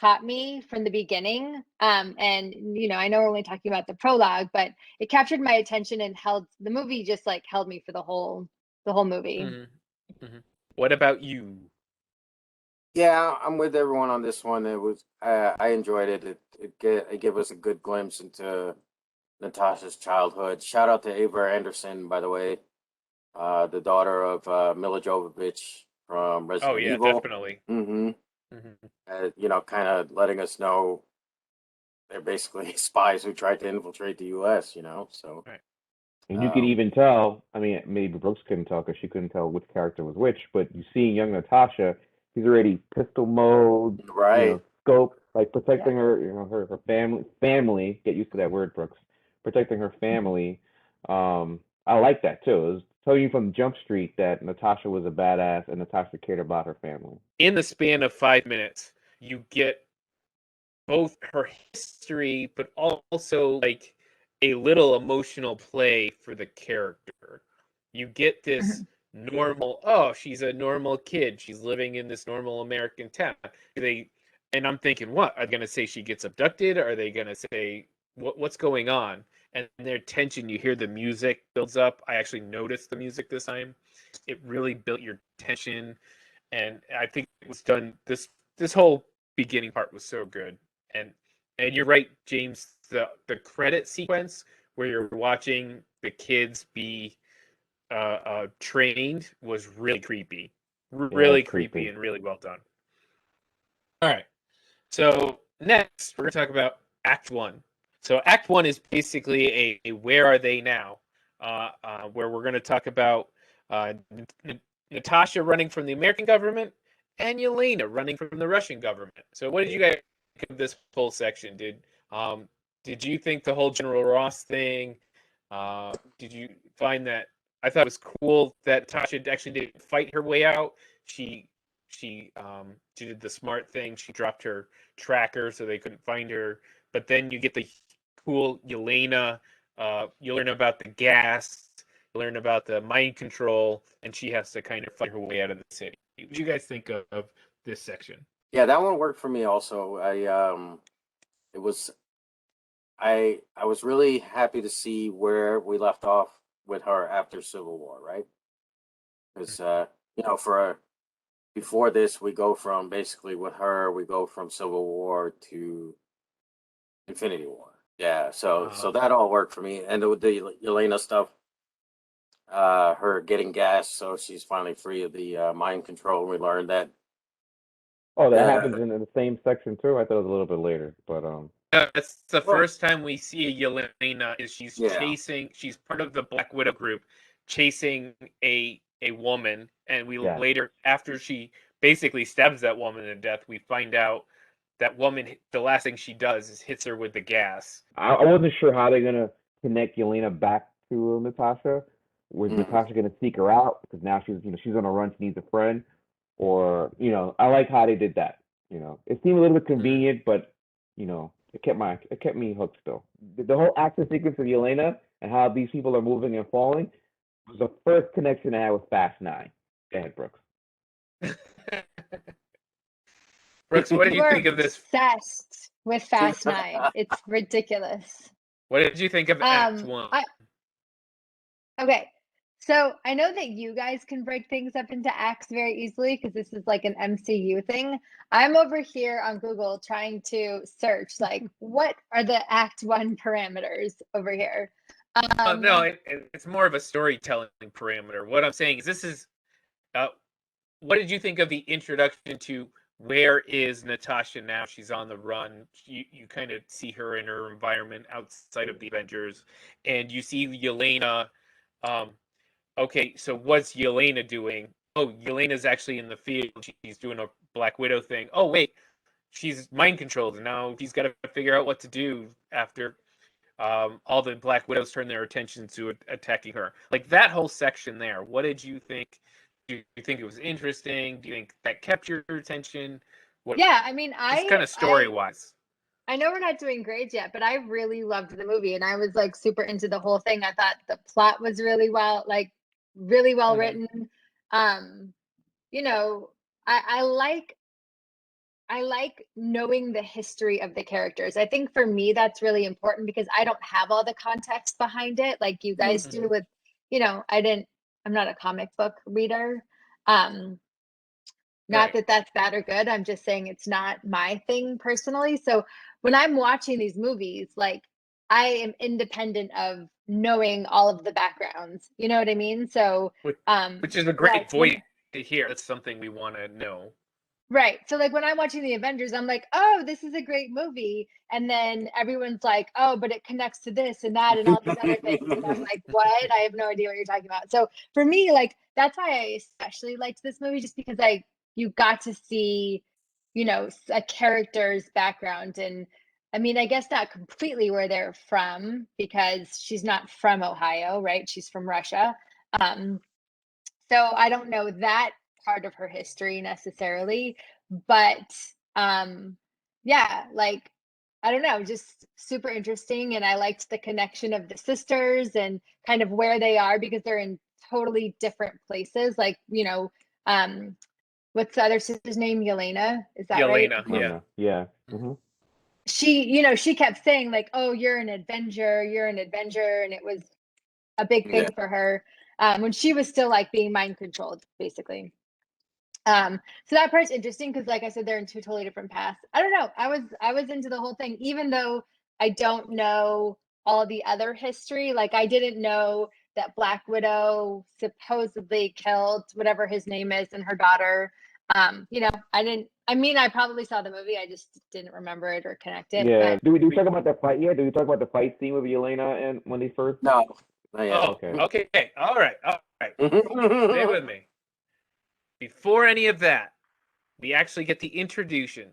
Speaker 1: caught me from the beginning. And I know we're only talking about the prologue, but it captured my attention and held the movie just like held me for the whole movie.
Speaker 2: Mm-hmm. What about you?
Speaker 4: Yeah, I'm with everyone on this one. It was I enjoyed it. It gave us a good glimpse into Natasha's childhood. Shout out to Ava Anderson, by the way, the daughter of Mila Jovovich from Resident Evil.
Speaker 2: Definitely.
Speaker 4: Mm-hmm. Kind of letting us know they're basically spies who tried to infiltrate the U.S. So.
Speaker 2: Right.
Speaker 3: And you could even tell. I mean, maybe Brooks couldn't tell because she couldn't tell which character was which. But you see, young Natasha, she's already pistol mode,
Speaker 4: right?
Speaker 3: Scope, like protecting her, her family. Get used to that word, Brooks. Protecting her family. I like that too. It was telling you from Jump Street that Natasha was a badass and Natasha cared about her family.
Speaker 2: In the span of 5 minutes, you get both her history, but also like a little emotional play for the character. You get this normal, she's a normal kid. She's living in this normal American town. And I'm thinking, what? Are they going to say she gets abducted? Are they going to say, what's going on? And their tension, you hear the music builds up. I actually noticed the music this time. It really built your tension. And I think it was done, this whole beginning part was so good. And you're right, James, the credit sequence where you're watching the kids be trained was really creepy. Really creepy and really well done. All right. So next, we're going to talk about Act 1. So Act 1 is basically a where are they now, where we're going to talk about Natasha running from the American government and Yelena running from the Russian government. So what did you guys think of this whole section? Did you think the whole General Ross thing, did you find that, I thought it was cool that Tasha actually didn't fight her way out. She did the smart thing. She dropped her tracker so they couldn't find her. But then you get the cool Yelena. You learn about the gas. You learn about the mind control, and she has to kind of fight her way out of the city. What do you guys think of this section?
Speaker 4: Yeah, that one worked for me also. I was really happy to see where we left off with her after Civil War, right? Because before this, we go from basically with her, we go from Civil War to Infinity War. Yeah, so that all worked for me, and with the Yelena stuff, her getting gas, so she's finally free of the mind control. We learned that.
Speaker 3: Oh, that happens in the same section too. I thought it was a little bit later, but
Speaker 2: that's the first time we see Yelena. Is she's chasing? She's part of the Black Widow group, chasing a woman, and we later, after she basically stabs that woman to death, we find out that woman, the last thing she does is hits her with the gas.
Speaker 3: I wasn't sure how they're gonna connect Yelena back to Natasha. Was Natasha gonna seek her out because now she's on a run, she needs a friend, or I like how they did that. It seemed a little bit convenient, but it kept me hooked still. The whole action sequence of Yelena and how these people are moving and falling was the first connection I had with Fast 9. Go ahead, Brooks.
Speaker 2: Brooks, what did you
Speaker 1: We're
Speaker 2: think of this?
Speaker 1: obsessed with Fast 9. It's ridiculous.
Speaker 2: What did you think of Act 1?
Speaker 1: Okay. So I know that you guys can break things up into acts very easily because this is like an MCU thing. I'm over here on Google trying to search like what are the Act 1 parameters over here.
Speaker 2: No, it's more of a storytelling parameter. What I'm saying is what did you think of the introduction to where is Natasha now? She's on the run. You kind of see her in her environment outside of the Avengers, and you see Yelena. Okay, so what's Yelena doing? Oh, Yelena's actually in the field. She's doing a Black Widow thing. Oh, wait, she's mind controlled, and now she's got to figure out what to do after all the Black Widows turn their attention to attacking her. Like that whole section there. What did you think? Do you think it was interesting? Do you think that kept your attention?
Speaker 1: Yeah, I mean,
Speaker 2: just kind of story wise.
Speaker 1: I know we're not doing grades yet, but I really loved the movie and I was like super into the whole thing. I thought the plot was really well written. You know, I like knowing the history of the characters. I think for me that's really important because I don't have all the context behind it like you guys do with, I'm not a comic book reader. Not that that's bad or good. I'm just saying it's not my thing personally. So when I'm watching these movies, like I am independent of knowing all of the backgrounds. You know what I mean? So
Speaker 2: which is a great voice to hear. That's something we want to know.
Speaker 1: Right. So like when I'm watching the Avengers, I'm like, oh, this is a great movie. And then everyone's like, oh, but it connects to this and that and all these other things. And I'm like, what? I have no idea what you're talking about. So for me, like that's why I especially liked this movie, just because you got to see, a character's background. And I mean, I guess not completely where they're from because she's not from Ohio, right? She's from Russia. So I don't know that part of her history necessarily, but yeah, like I don't know, just super interesting. And I liked the connection of the sisters and kind of where they are because they're in totally different places. Like, what's the other sister's name? Yelena, is that right?
Speaker 2: Yelena,
Speaker 3: yeah. Mm-hmm.
Speaker 1: She kept saying like, oh, you're an Avenger, and it was a big thing for her when she was still like being mind controlled, basically. So that part's interesting because, like I said, they're in two totally different paths. I don't know. I was into the whole thing, even though I don't know all the other history. Like I didn't know that Black Widow supposedly killed whatever his name is and her daughter. I didn't. I mean, I probably saw the movie. I just didn't remember it or connect it.
Speaker 3: Yeah.
Speaker 1: But...
Speaker 3: Do we talk about the fight? Yeah. Do we talk about the fight scene with Yelena and when they first?
Speaker 4: No.
Speaker 2: Okay. All right. Stay with me. Before any of that, we actually get the introduction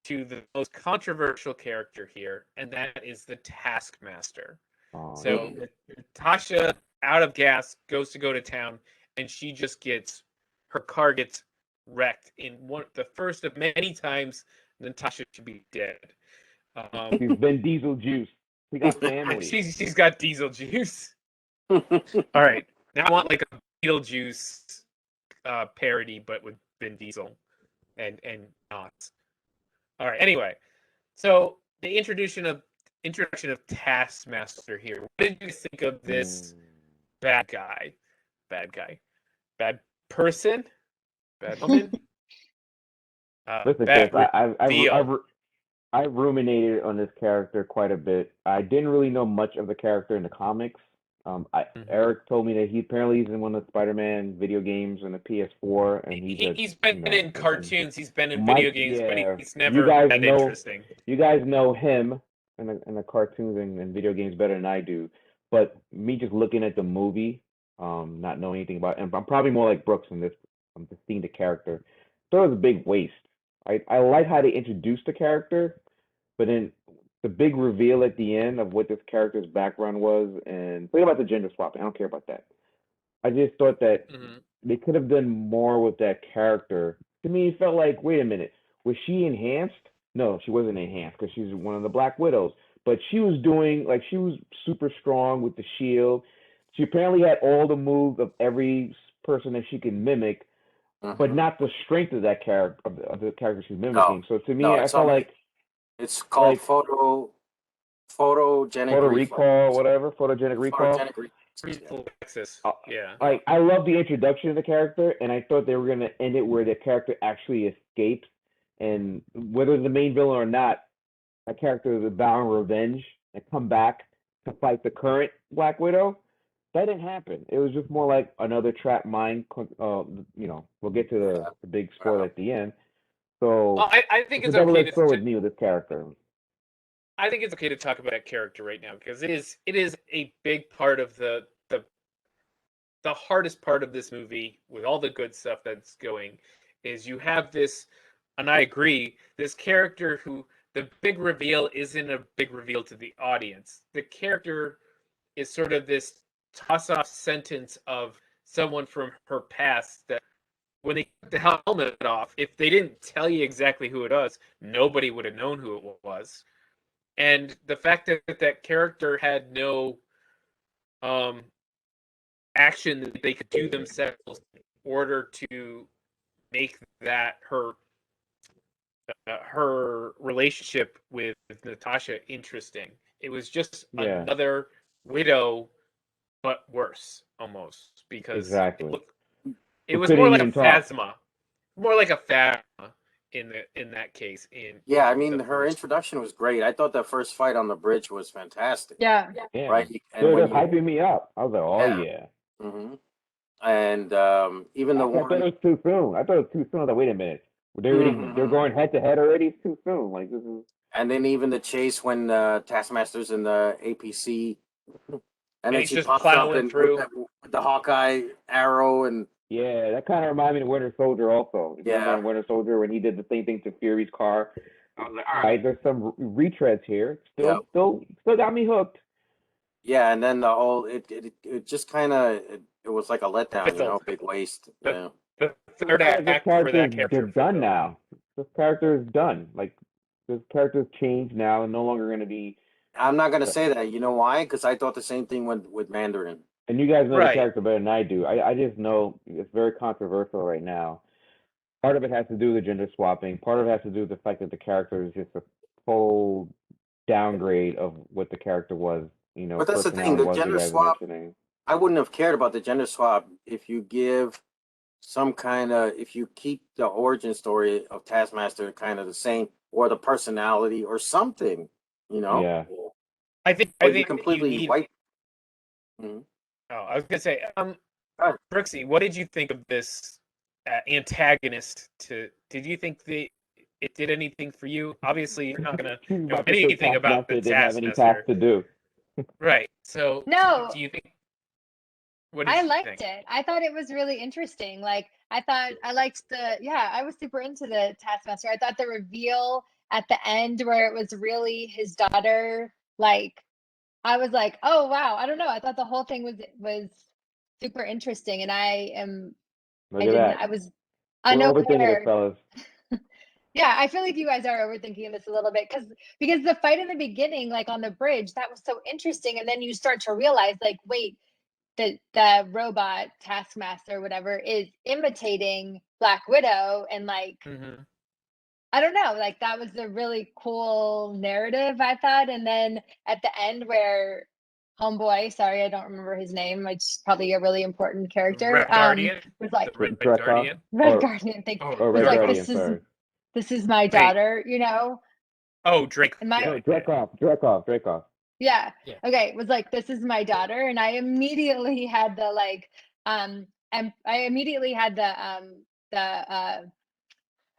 Speaker 2: to the most controversial character here, and that is the Taskmaster. So Natasha, out of gas, goes to town, and she just her car gets wrecked in the first of many times Natasha should be dead.
Speaker 3: She's been diesel juice. We got family.
Speaker 2: She's got diesel juice. All right, now I want like a Beetlejuice parody, but with Vin Diesel and not. All right. Anyway, so the introduction of Taskmaster here. What did you think of this bad guy, bad person, bad woman?
Speaker 3: Listen, Chris, I've ruminated on this character quite a bit. I didn't really know much of the character in the comics. Eric told me that he's in one of the Spider-Man video games on the PS4, and
Speaker 2: he's been in cartoons, he's been in video games, but he's never that interesting.
Speaker 3: You guys know him in the cartoons and video games better than I do, but me just looking at the movie, not knowing anything about it, and I'm probably more like Brooks in this. I'm just seeing the character. So it was a big waste. I like how they introduced the character, but then the big reveal at the end of what this character's background was, and forget about the gender swapping. I don't care about that. I just thought that they could have done more with that character. To me, it felt like, wait a minute, was she enhanced? No, she wasn't enhanced because she's one of the Black Widows. But she was doing like she was super strong with the shield. She apparently had all the moves of every person that she can mimic, but
Speaker 4: Mhm.
Speaker 3: not the strength of that character of the character she's
Speaker 4: No,
Speaker 3: mimicking. So to
Speaker 4: no,
Speaker 3: me, I
Speaker 4: it's
Speaker 3: felt
Speaker 4: only it's called
Speaker 3: like
Speaker 4: photogenic
Speaker 3: photo
Speaker 4: reflex.
Speaker 3: recall, whatever, photogenic recall.
Speaker 4: Photogenic reflexes. Yeah.
Speaker 2: Reflexes.
Speaker 3: Uh,
Speaker 2: Yeah.
Speaker 3: like I love the introduction of the character, and I thought they were gonna end it where the character actually escapes, and whether the main villain or not, that character is vowing revenge and come back to fight the current Black Widow. That didn't happen. It was just more like another trap mind. We'll get to the big spoiler
Speaker 4: Uh,
Speaker 3: at the end. So
Speaker 2: Well, I think
Speaker 3: it's a
Speaker 2: it's okay
Speaker 3: double-edged
Speaker 2: to
Speaker 3: sword with me with this character.
Speaker 2: I think it's okay to talk about that character right now because it is a big part of the hardest part of this movie with all the good stuff that's going is you have this, and I agree, this character who the big reveal isn't a big reveal to the audience. The character is sort of this toss off sentence of someone from her past that when they took the helmet off, if they didn't tell you exactly who it was, nobody would have known who it was. And the fact that that character had no um, action that they could do themselves in order to make that her relationship with Natasha interesting. It was just
Speaker 3: Yeah,
Speaker 2: another widow, but worse almost because
Speaker 3: exactly.
Speaker 2: it
Speaker 3: Who
Speaker 2: was more
Speaker 3: couldn't
Speaker 2: like a
Speaker 3: even talk.
Speaker 2: phasma, more like a phasma in that case in
Speaker 4: yeah, I mean,
Speaker 2: the
Speaker 4: her
Speaker 2: first.
Speaker 4: introduction was great. I thought that first fight on the bridge was fantastic.
Speaker 1: Yeah.
Speaker 3: Yeah,
Speaker 4: Right, and
Speaker 3: they're
Speaker 4: when you
Speaker 3: hyping me up. I was like, oh
Speaker 4: yeah,
Speaker 3: yeah.
Speaker 4: hmm and even the
Speaker 3: Actually, I thought
Speaker 4: one,
Speaker 3: it was too soon. I thought it was too soon. I was like, wait a minute. They're
Speaker 4: mhm.
Speaker 3: going head to head already. It's too soon. Like this is
Speaker 4: And then even the chase when Taskmaster's in the APC, and
Speaker 2: And
Speaker 4: then
Speaker 2: he's
Speaker 4: she
Speaker 2: just
Speaker 4: pops up
Speaker 2: plowing
Speaker 4: and with
Speaker 2: through.
Speaker 4: the Hawkeye arrow, and
Speaker 3: yeah. That kind of reminded me of Winter Soldier also. If you remember
Speaker 4: yeah,
Speaker 3: in Winter Soldier when he did the same thing to Fury's car. I was like, all right, there's some retreads here.
Speaker 4: yeah,
Speaker 3: Still got me hooked.
Speaker 4: yeah, and then the whole it just kind of it was like a letdown,
Speaker 2: Fizzled.
Speaker 4: big waste.
Speaker 2: The,
Speaker 4: Yeah,
Speaker 2: the third
Speaker 3: This
Speaker 2: act for
Speaker 3: character
Speaker 2: that
Speaker 3: is they're
Speaker 2: character
Speaker 3: done
Speaker 2: fizzled.
Speaker 3: now. This character is done. Like this character's changed now and no longer going to be.
Speaker 4: I'm not gonna say that. You know why? Because I thought the same thing with Mandarin.
Speaker 3: And you guys know the
Speaker 2: Right.
Speaker 3: character better than I do. I just know it's very controversial right now. Part of it has to do with gender swapping. Part of it has to do with the fact that the character is just a full downgrade of what the character was.
Speaker 4: But that's the thing,
Speaker 3: Personality
Speaker 4: the
Speaker 3: was you
Speaker 4: gender
Speaker 3: guys are
Speaker 4: swap.
Speaker 3: mentioning.
Speaker 4: I wouldn't have cared about the gender swap if you give some kind of if you keep the origin story of Taskmaster kind of the same or the personality or something, you know,
Speaker 3: Yeah.
Speaker 2: I
Speaker 4: but you
Speaker 2: think you
Speaker 4: completely
Speaker 2: need.
Speaker 4: wipe. Mhm.
Speaker 2: Oh, I was gonna say,
Speaker 4: Right.
Speaker 2: Brooksy, what did you think of this antagonist? Did you think it did anything for you? Obviously, you're not gonna
Speaker 3: She's
Speaker 2: know
Speaker 3: about to say
Speaker 2: anything about the
Speaker 3: Taskmaster didn't have any tasks
Speaker 2: Taskmaster,
Speaker 3: to do.
Speaker 2: right? So,
Speaker 1: No,
Speaker 2: do you think? What did
Speaker 1: I
Speaker 2: you
Speaker 1: liked
Speaker 2: think?
Speaker 1: it. I thought it was really interesting. Like, I thought I liked yeah, I was super into the Taskmaster. I thought the reveal at the end where it was really his daughter, like, I was like, oh wow, I don't know. I thought the whole thing was super interesting, and
Speaker 3: Look at that.
Speaker 1: I was
Speaker 3: We're overthinking it,
Speaker 1: unaware.
Speaker 3: fellas.
Speaker 1: Yeah, I feel like you guys are overthinking this a little bit because the fight in the beginning, like on the bridge, that was so interesting, and then you start to realize, like, wait, the robot Taskmaster or whatever is imitating Black Widow, and like,
Speaker 2: Mm-hmm.
Speaker 1: I don't know, like that was a really cool narrative, I thought. And then at the end where homeboy, sorry, I don't remember his name, it's probably a really important character,
Speaker 2: Red Guardian,
Speaker 1: was
Speaker 2: the
Speaker 1: like,
Speaker 2: Red
Speaker 3: Drekkov
Speaker 2: Guardian.
Speaker 1: Red Guardian thing,
Speaker 2: Oh,
Speaker 3: or
Speaker 1: was
Speaker 3: Red
Speaker 1: like,
Speaker 2: Drekkov.
Speaker 3: Guardian, sorry.
Speaker 1: this is my
Speaker 2: Wait.
Speaker 1: daughter, you know?
Speaker 2: Oh, Drake.
Speaker 1: And my
Speaker 3: No, Drekkov.
Speaker 1: yeah.
Speaker 2: Yeah.
Speaker 1: Okay. Was like, this is my daughter. And I immediately had the like, and I immediately had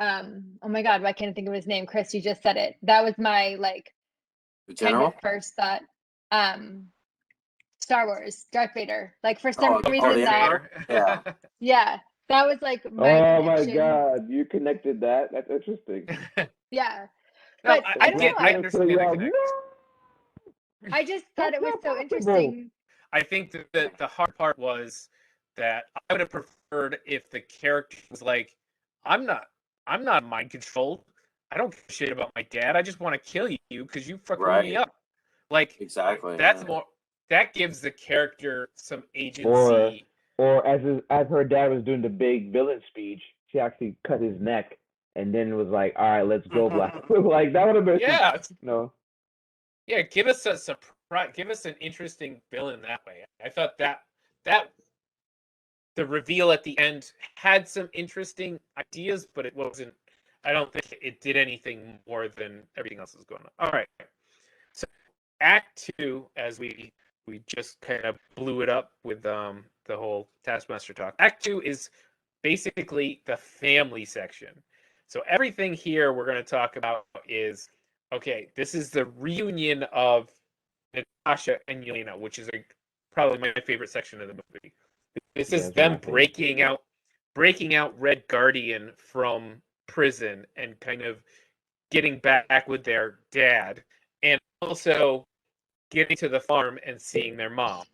Speaker 1: oh my God, why can't I think of his name? Chris, you just said it. That was my like
Speaker 4: The
Speaker 1: kind of
Speaker 4: general.
Speaker 1: first thought. Um, Star Wars, Darth Vader. Like for some
Speaker 4: Oh,
Speaker 1: reason
Speaker 4: the
Speaker 1: that,
Speaker 4: Emperor. Yeah.
Speaker 1: yeah, that was like my
Speaker 3: Oh my
Speaker 1: connection.
Speaker 3: God, you connected that. That's interesting.
Speaker 1: Yeah.
Speaker 2: No,
Speaker 1: But
Speaker 3: The
Speaker 1: I
Speaker 2: I
Speaker 1: don't
Speaker 3: Black
Speaker 2: get,
Speaker 1: know.
Speaker 2: I
Speaker 3: Widow could have
Speaker 2: understand the
Speaker 3: yelled,
Speaker 2: connect.
Speaker 3: no,
Speaker 1: I just thought
Speaker 3: that's
Speaker 1: it was
Speaker 3: not
Speaker 1: so
Speaker 3: possible.
Speaker 1: interesting.
Speaker 2: I think that the hard part was that I would have preferred if the character was like, I'm not mind controlled. I don't give a shit about my dad. I just want to kill you because you fucked me
Speaker 4: Right.
Speaker 2: up. Like
Speaker 4: Exactly.
Speaker 2: that's
Speaker 4: yeah.
Speaker 2: more. That gives the character some
Speaker 3: Or
Speaker 2: agency.
Speaker 3: or as her dad was doing the big villain speech, she actually cut his neck and then was like, "All right, let's go, Black." Like that would have been
Speaker 2: Yeah,
Speaker 3: no.
Speaker 2: yeah. Give us a surprise. Give us an interesting villain that way. I thought that the reveal at the end had some interesting ideas, but it wasn't. I don't think it did anything more than everything else was going on. All right. So Act 2, as we just kind of blew it up with the whole Taskmaster talk. Act 2 is basically the family section. So everything here we're going to talk about is okay. This is the reunion of Natasha and Yelena, which is probably my favorite section of the movie. This is
Speaker 3: That's my
Speaker 2: them
Speaker 3: favorite.
Speaker 2: breaking out Red Guardian from prison and kind of getting back with their dad, and also getting to the farm and seeing their mom.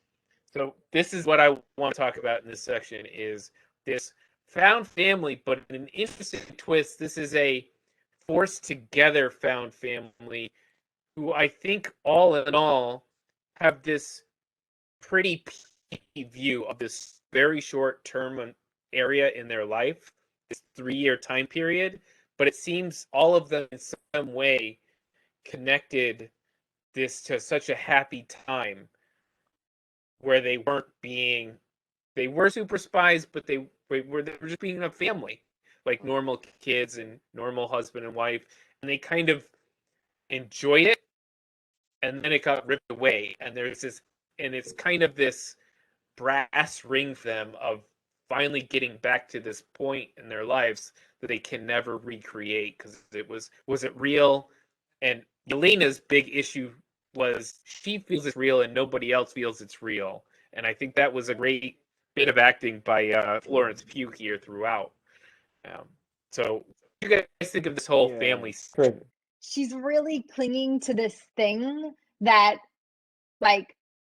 Speaker 2: So this is what I want to talk about in this section is this found family, but in an interesting twist, this is a forced together found family who I think all in all have this pretty peaky view of this very short term area in their life, this 3-year time period, but it seems all of them in some way connected this to such a happy time where they were super spies, but they were just being a family, like normal kids and normal husband and wife, and they kind of enjoyed it, and then it got ripped away, and it's kind of this brass ring for them of finally getting back to this point in their lives that they can never recreate because was it real? And Yelena's big issue was she feels it's real and nobody else feels it's real. And I think that was a great bit of acting by Florence Pugh here throughout. So, what do you guys think of this whole family
Speaker 3: Chris,
Speaker 2: section?
Speaker 1: She's really clinging to this thing that like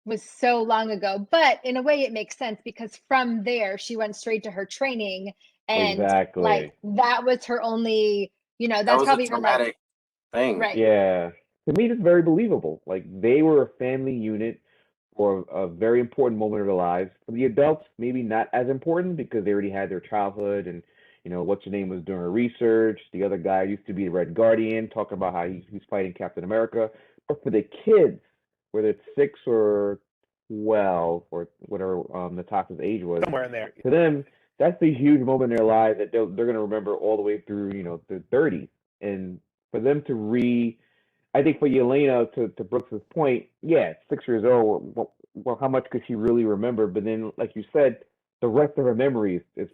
Speaker 1: was so long ago, but in a way it makes sense because from there she went straight to her training and like
Speaker 3: exactly.
Speaker 1: that was her only,
Speaker 4: That
Speaker 1: that's
Speaker 4: was a
Speaker 1: probably her like
Speaker 4: traumatic thing.
Speaker 1: right.
Speaker 3: Yeah. To me, it's very believable. Like they were a family unit for a very important moment of their lives. For the adults, maybe not as important because they already had their childhood and what's your name was doing her research. The other guy used to be the Red Guardian, talking about how he's fighting Captain America. But for the kids, whether it's 6 or 12 or whatever Natasha's age was,
Speaker 2: Somewhere in there.
Speaker 3: to them, that's a huge moment in their lives that they're going to remember all the way through, their 30s. And for them to I think for Yelena, to Brooks's point, yeah, 6 years old. Well, how much could she really remember? But then, like you said, the rest of her memories is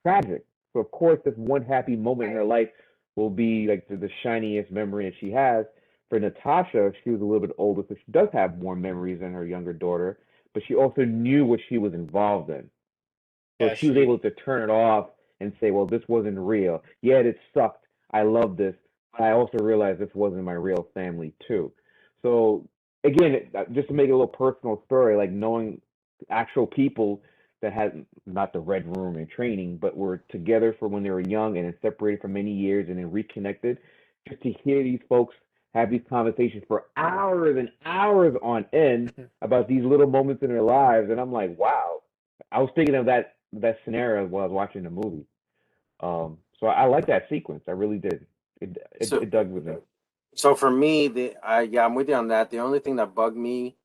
Speaker 3: tragic. So of course, this one happy moment in her life will be like the shiniest memory that she has. For Natasha, she was a little bit older, so she does have more memories than her younger daughter. But she also knew what she was involved in. So
Speaker 2: Yeah,
Speaker 3: she was able to turn it off and say, well, this wasn't real. Yeah, it sucked. I love this. I also realized this wasn't my real family, too. So, again, just to make it a little personal story, like knowing actual people that had not the Red Room and training, but were together for when they were young and then separated for many years and then reconnected, just to hear these folks have these conversations for hours and hours on end about these little moments in their lives. And I'm like, wow. I was thinking of that scenario while I was watching the movie. So I like that sequence. I really did. It dug with me.
Speaker 4: So for me, I'm with you on that. The only thing that bugged me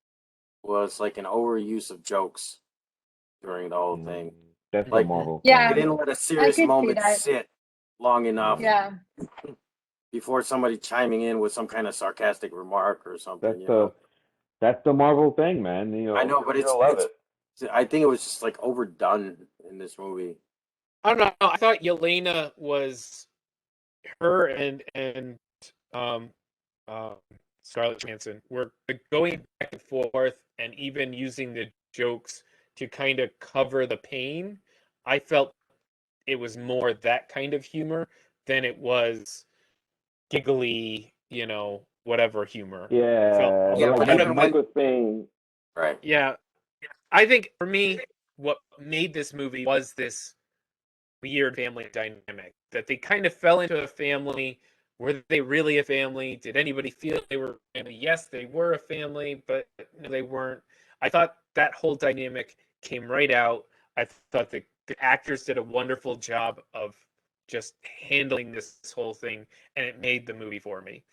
Speaker 4: was like an overuse of jokes during the whole thing.
Speaker 3: That's the
Speaker 4: Like
Speaker 3: Marvel
Speaker 1: Yeah.
Speaker 4: they
Speaker 3: thing.
Speaker 4: didn't let a
Speaker 1: I
Speaker 4: serious
Speaker 1: could see
Speaker 4: moment
Speaker 1: that.
Speaker 4: sit long enough
Speaker 1: Yeah.
Speaker 4: before somebody chiming in with some kind of sarcastic remark or something.
Speaker 3: That's the Marvel thing, man.
Speaker 4: I know, but
Speaker 3: you love it.
Speaker 4: I think it was just like overdone in this movie.
Speaker 2: I don't know. I thought Yelena was her and um, uh, Scarlett Johansson were going back and forth and even using the jokes to kind of cover the pain. I felt it was more that kind of humor than it was giggly, whatever humor. It felt
Speaker 3: Yeah,
Speaker 4: Yeah,
Speaker 3: but
Speaker 4: but
Speaker 3: like
Speaker 4: even
Speaker 3: Mike
Speaker 4: when
Speaker 3: was saying,
Speaker 4: right,
Speaker 2: yeah. I think for me, what made this movie was this weird family dynamic that they kind of fell into a family were they really a family? Did anybody feel they were a family? Yes, they were a family, but no, they weren't. I thought that whole dynamic came right out. I thought the actors did a wonderful job of just handling this whole thing, and it made the movie for me.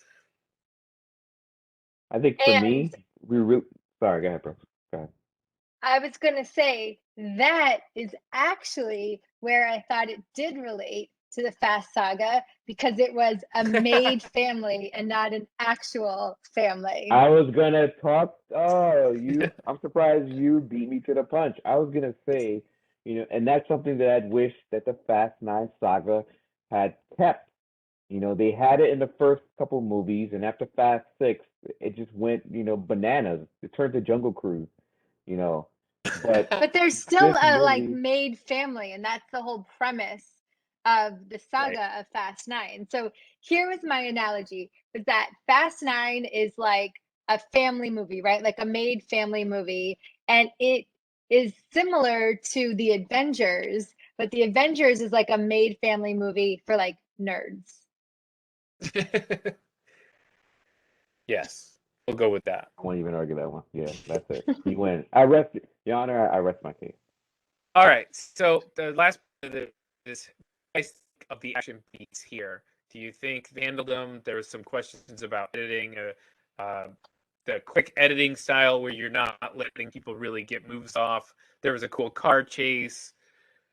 Speaker 3: I think for
Speaker 1: And
Speaker 3: me, we really. Sorry, go ahead, bro. Go ahead.
Speaker 1: I was going to say that is actually where I thought it did relate to the Fast Saga because it was a made family and not an actual family.
Speaker 3: I was gonna talk. Oh, you! I'm surprised you beat me to the punch. I was gonna say, and that's something that I'd wish that the Fast Nine saga had kept. They had it in the first couple movies, and after Fast Six, it just went, bananas. It turned to Jungle Cruise, you know. But
Speaker 1: But there's still
Speaker 3: this
Speaker 1: a like
Speaker 3: movie,
Speaker 1: made family, and that's the whole premise of the saga
Speaker 2: Right.
Speaker 1: of Fast Nine. So here was my analogy: was that Fast Nine is like a family movie, right? Like a made family movie, and it is similar to the Avengers, but the Avengers is like a made family movie for like nerds.
Speaker 2: Yes, we'll go with that.
Speaker 3: I won't even argue that one. Yeah, that's it. He wins. I rest, Your Honor. I rest my case.
Speaker 2: All right. So the last part of this of the action beats here. Do you think they handled them? There was some questions about editing, the quick editing style where you're not letting people really get moves off. There was a cool car chase.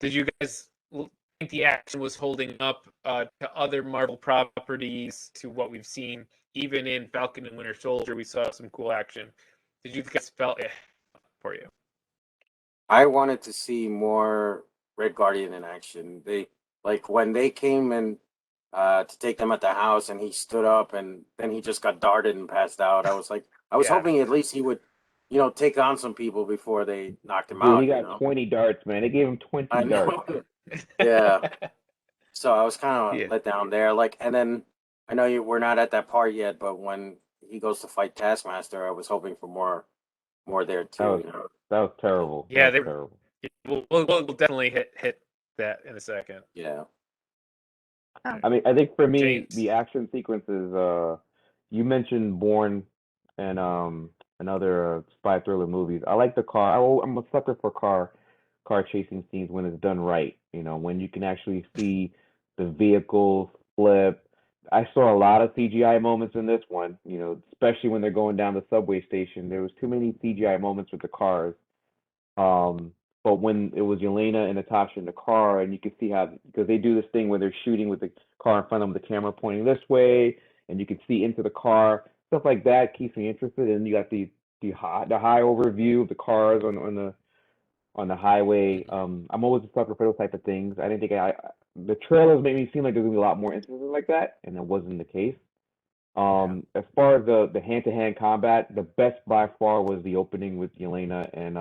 Speaker 2: Did you guys think the action was holding up to other Marvel properties, to what we've seen? Even in Falcon and Winter Soldier, we saw some cool action. Did you guys felt it for you?
Speaker 4: I wanted to see more Red Guardian in action. They like when they came in to take them at the house, and he stood up, and then he just got darted and passed out. I was
Speaker 2: Yeah.
Speaker 4: hoping at least he would, take on some people before they knocked him
Speaker 3: Dude, he
Speaker 4: out.
Speaker 3: got 20 darts, man. They gave him 20
Speaker 4: I
Speaker 3: darts.
Speaker 4: know. Yeah. So I was kind of
Speaker 2: Yeah.
Speaker 4: let down there. Like, and then I know we're not at that part yet, but when he goes to fight Taskmaster, I was hoping for more there
Speaker 3: That was
Speaker 4: too.
Speaker 3: that was terrible.
Speaker 2: Yeah,
Speaker 3: That was terrible.
Speaker 2: we'll definitely hit that in a second.
Speaker 4: Yeah.
Speaker 3: I mean, I think for me,
Speaker 2: James.
Speaker 3: the action sequences. You mentioned Bourne and another spy thriller movies. I like the car. I'm a sucker for car chasing scenes when it's done right. When you can actually see the vehicles flip. I saw a lot of CGI moments in this one. Especially when they're going down the subway station. There was too many CGI moments with the cars. Um, but when it was Yelena and Natasha in the car, and you can see how, because they do this thing where they're shooting with the car in front of them, the camera pointing this way, and you can see into the car. Stuff like that keeps me interested. And you got the high overview of the cars on the highway. I'm always a sucker for those type of things. I didn't think the trailers made me seem like there's gonna be a lot more instances like that, and it wasn't the case. As far as the hand-to-hand combat, the best by far was the opening with Yelena and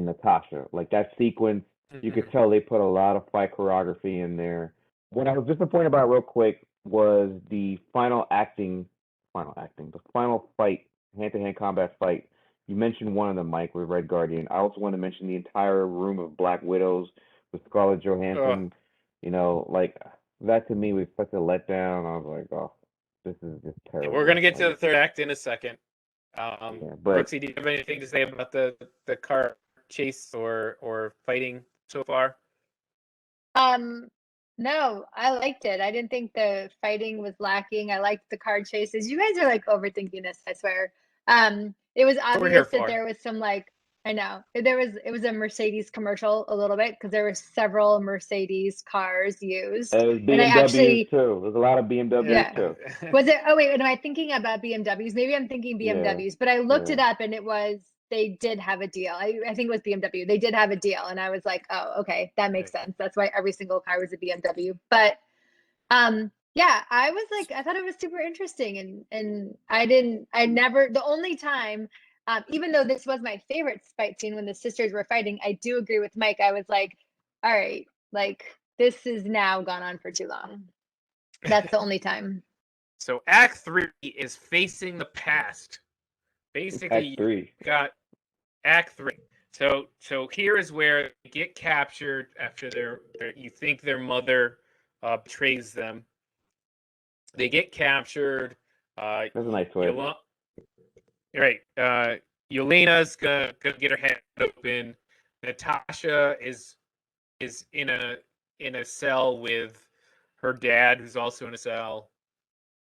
Speaker 3: Natasha. Like that sequence, you could tell they put a lot of fight choreography in there. What I was disappointed about real quick was the the final fight, hand-to-hand combat fight. You mentioned one of them, Mike, with Red Guardian. I also want to mention the entire room of Black Widows with Scarlett Johansson. Like that to me was such a letdown. I was like, oh, this is just terrible.
Speaker 2: We're gonna get to the third act in a second.
Speaker 3: but
Speaker 2: Brooksy, do you have anything to say about the car chase or fighting so far?
Speaker 1: No, I liked it. I didn't think the fighting was lacking. I liked the car chases. You guys are like overthinking this, I swear. It was
Speaker 2: What we're here
Speaker 1: obvious that
Speaker 2: for.
Speaker 1: there was some like, I know it was a Mercedes commercial a little bit because there were several Mercedes cars used.
Speaker 3: it was
Speaker 1: And I
Speaker 3: BMWs
Speaker 1: actually,
Speaker 3: too. There's a lot of BMWs
Speaker 1: yeah.
Speaker 3: too.
Speaker 1: Was it? Oh wait, am I thinking about BMWs? Maybe I'm thinking
Speaker 3: Yeah.
Speaker 1: BMWs, but I looked
Speaker 3: Yeah.
Speaker 1: it up and it was they did have a deal. I think it was BMW. They did have a deal, and I was like, oh, okay, that makes sense. That's why every single car was a BMW. But yeah, I was like, I thought it was super interesting, and I never, the only time, even though this was my favorite fight scene when the sisters were fighting, I do agree with Mike. I was like, all right, like this is now gone on for too long. That's the only time.
Speaker 2: So Act 3 is facing the past. Basically,
Speaker 3: Act 3.
Speaker 2: you got Act 3. So here is where they get captured after you think their mother betrays them. They get captured.
Speaker 3: That's a nice twist.
Speaker 2: Right. Yelena's gonna get her head open. Natasha is in a cell with her dad, who's also in a cell,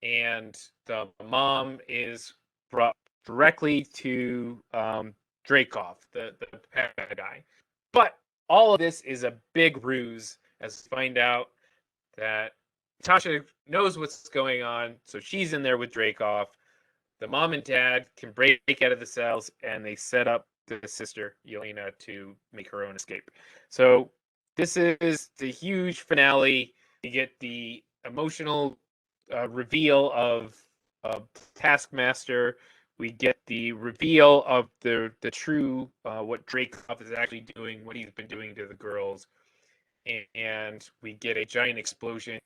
Speaker 2: and the mom is brought directly to Dreykov, the bad guy. But all of this is a big ruse, as we find out that Natasha knows what's going on, so she's in there with Dreykov. The mom and dad can break out of the cells, and they set up the sister, Yelena, to make her own escape. So this is the huge finale. You get the emotional reveal of Taskmaster. We get the reveal of the true what Dreykov is actually doing, what he's been doing to the girls, and we get a giant explosion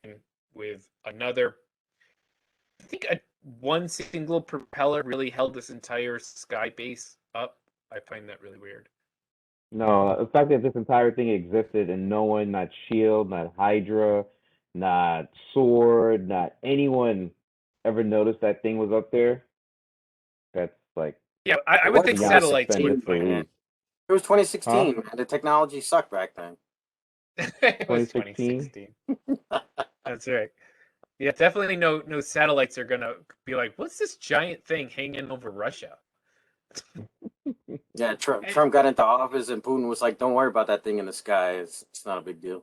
Speaker 2: with another. I think one single propeller really held this entire sky base up. I find that really weird.
Speaker 3: No, the fact that this entire thing existed and no one, not Shield, not Hydra, not Sword, not anyone ever noticed that thing was up there. That's like,
Speaker 2: Yeah, I would think
Speaker 3: beyond
Speaker 2: satellites
Speaker 3: suspended
Speaker 2: would.
Speaker 3: belief.
Speaker 4: It was 2016. The technology sucked back then.
Speaker 2: It was
Speaker 3: 2016?
Speaker 2: 2016. That's right. Yeah, definitely no satellites are gonna be like, what's this giant thing hanging over Russia?
Speaker 4: Yeah, Trump got into office and Putin was like, "Don't worry about that thing in the sky. It's not a big deal."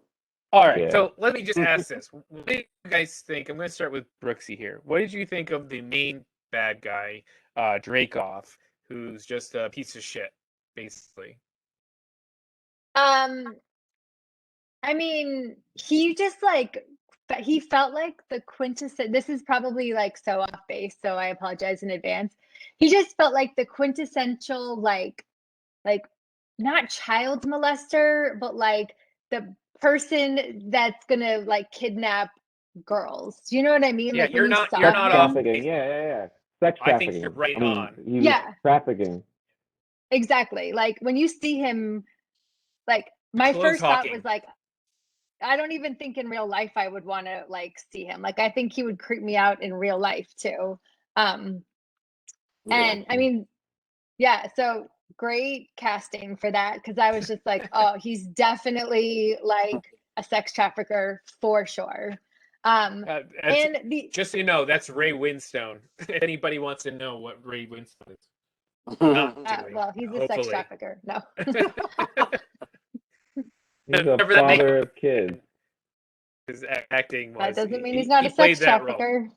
Speaker 2: All right,
Speaker 3: Yeah.
Speaker 2: so let me just ask this: what do you guys think? I'm going to start with Brooksy here. What did you think of the main bad guy, Dreykov, who's just a piece of shit, basically?
Speaker 1: I mean, he just like he felt like the quintessential. This is probably like so off base, so I apologize in advance. He just felt like the quintessential like not child molester, but like the person that's gonna like kidnap girls. You know what I mean?
Speaker 2: Yeah,
Speaker 1: Like
Speaker 2: you're
Speaker 1: when you
Speaker 2: not
Speaker 1: saw
Speaker 2: you're
Speaker 3: Sex
Speaker 2: not
Speaker 1: him,
Speaker 2: off.
Speaker 3: trafficking. Yeah. Sex
Speaker 2: I
Speaker 3: trafficking.
Speaker 2: think you're right
Speaker 3: I mean,
Speaker 2: on.
Speaker 3: he was
Speaker 1: Yeah.
Speaker 3: trafficking.
Speaker 1: Exactly. Like when you see him, like my
Speaker 2: Clothes
Speaker 1: first thought
Speaker 2: hawking.
Speaker 1: was like, I don't even think in real life I would want to like see him. Like I think he would creep me out in real life too. And I mean, yeah, so great casting for that because I was just like, oh, he's definitely like a sex trafficker for sure. And the
Speaker 2: Just so you know, that's Ray Winstone. If anybody wants to know what Ray Winstone is, not really,
Speaker 1: well, he's a sex
Speaker 2: hopefully.
Speaker 1: trafficker. No.
Speaker 3: He's a
Speaker 2: Whatever that
Speaker 3: father
Speaker 2: means.
Speaker 3: of kids.
Speaker 2: His acting was.
Speaker 1: That doesn't mean he's not a
Speaker 2: played
Speaker 1: sex
Speaker 2: that role.
Speaker 1: trafficker.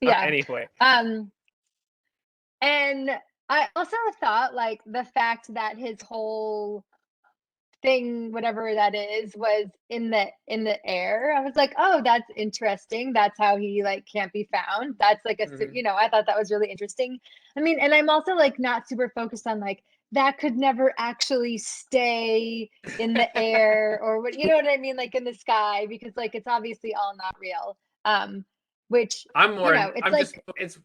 Speaker 1: Yeah.
Speaker 2: Anyway.
Speaker 1: And I also thought like the fact that his whole thing, whatever that is, was in the air. I was like, oh, that's interesting. That's how he like can't be found. That's like I thought that was really interesting. I mean, and I'm also like not super focused on like that could never actually stay in the air or what, you know what I mean, like in the sky, because like it's obviously all not real. Which
Speaker 2: I'm more.
Speaker 1: it's
Speaker 2: I'm
Speaker 1: like
Speaker 2: just.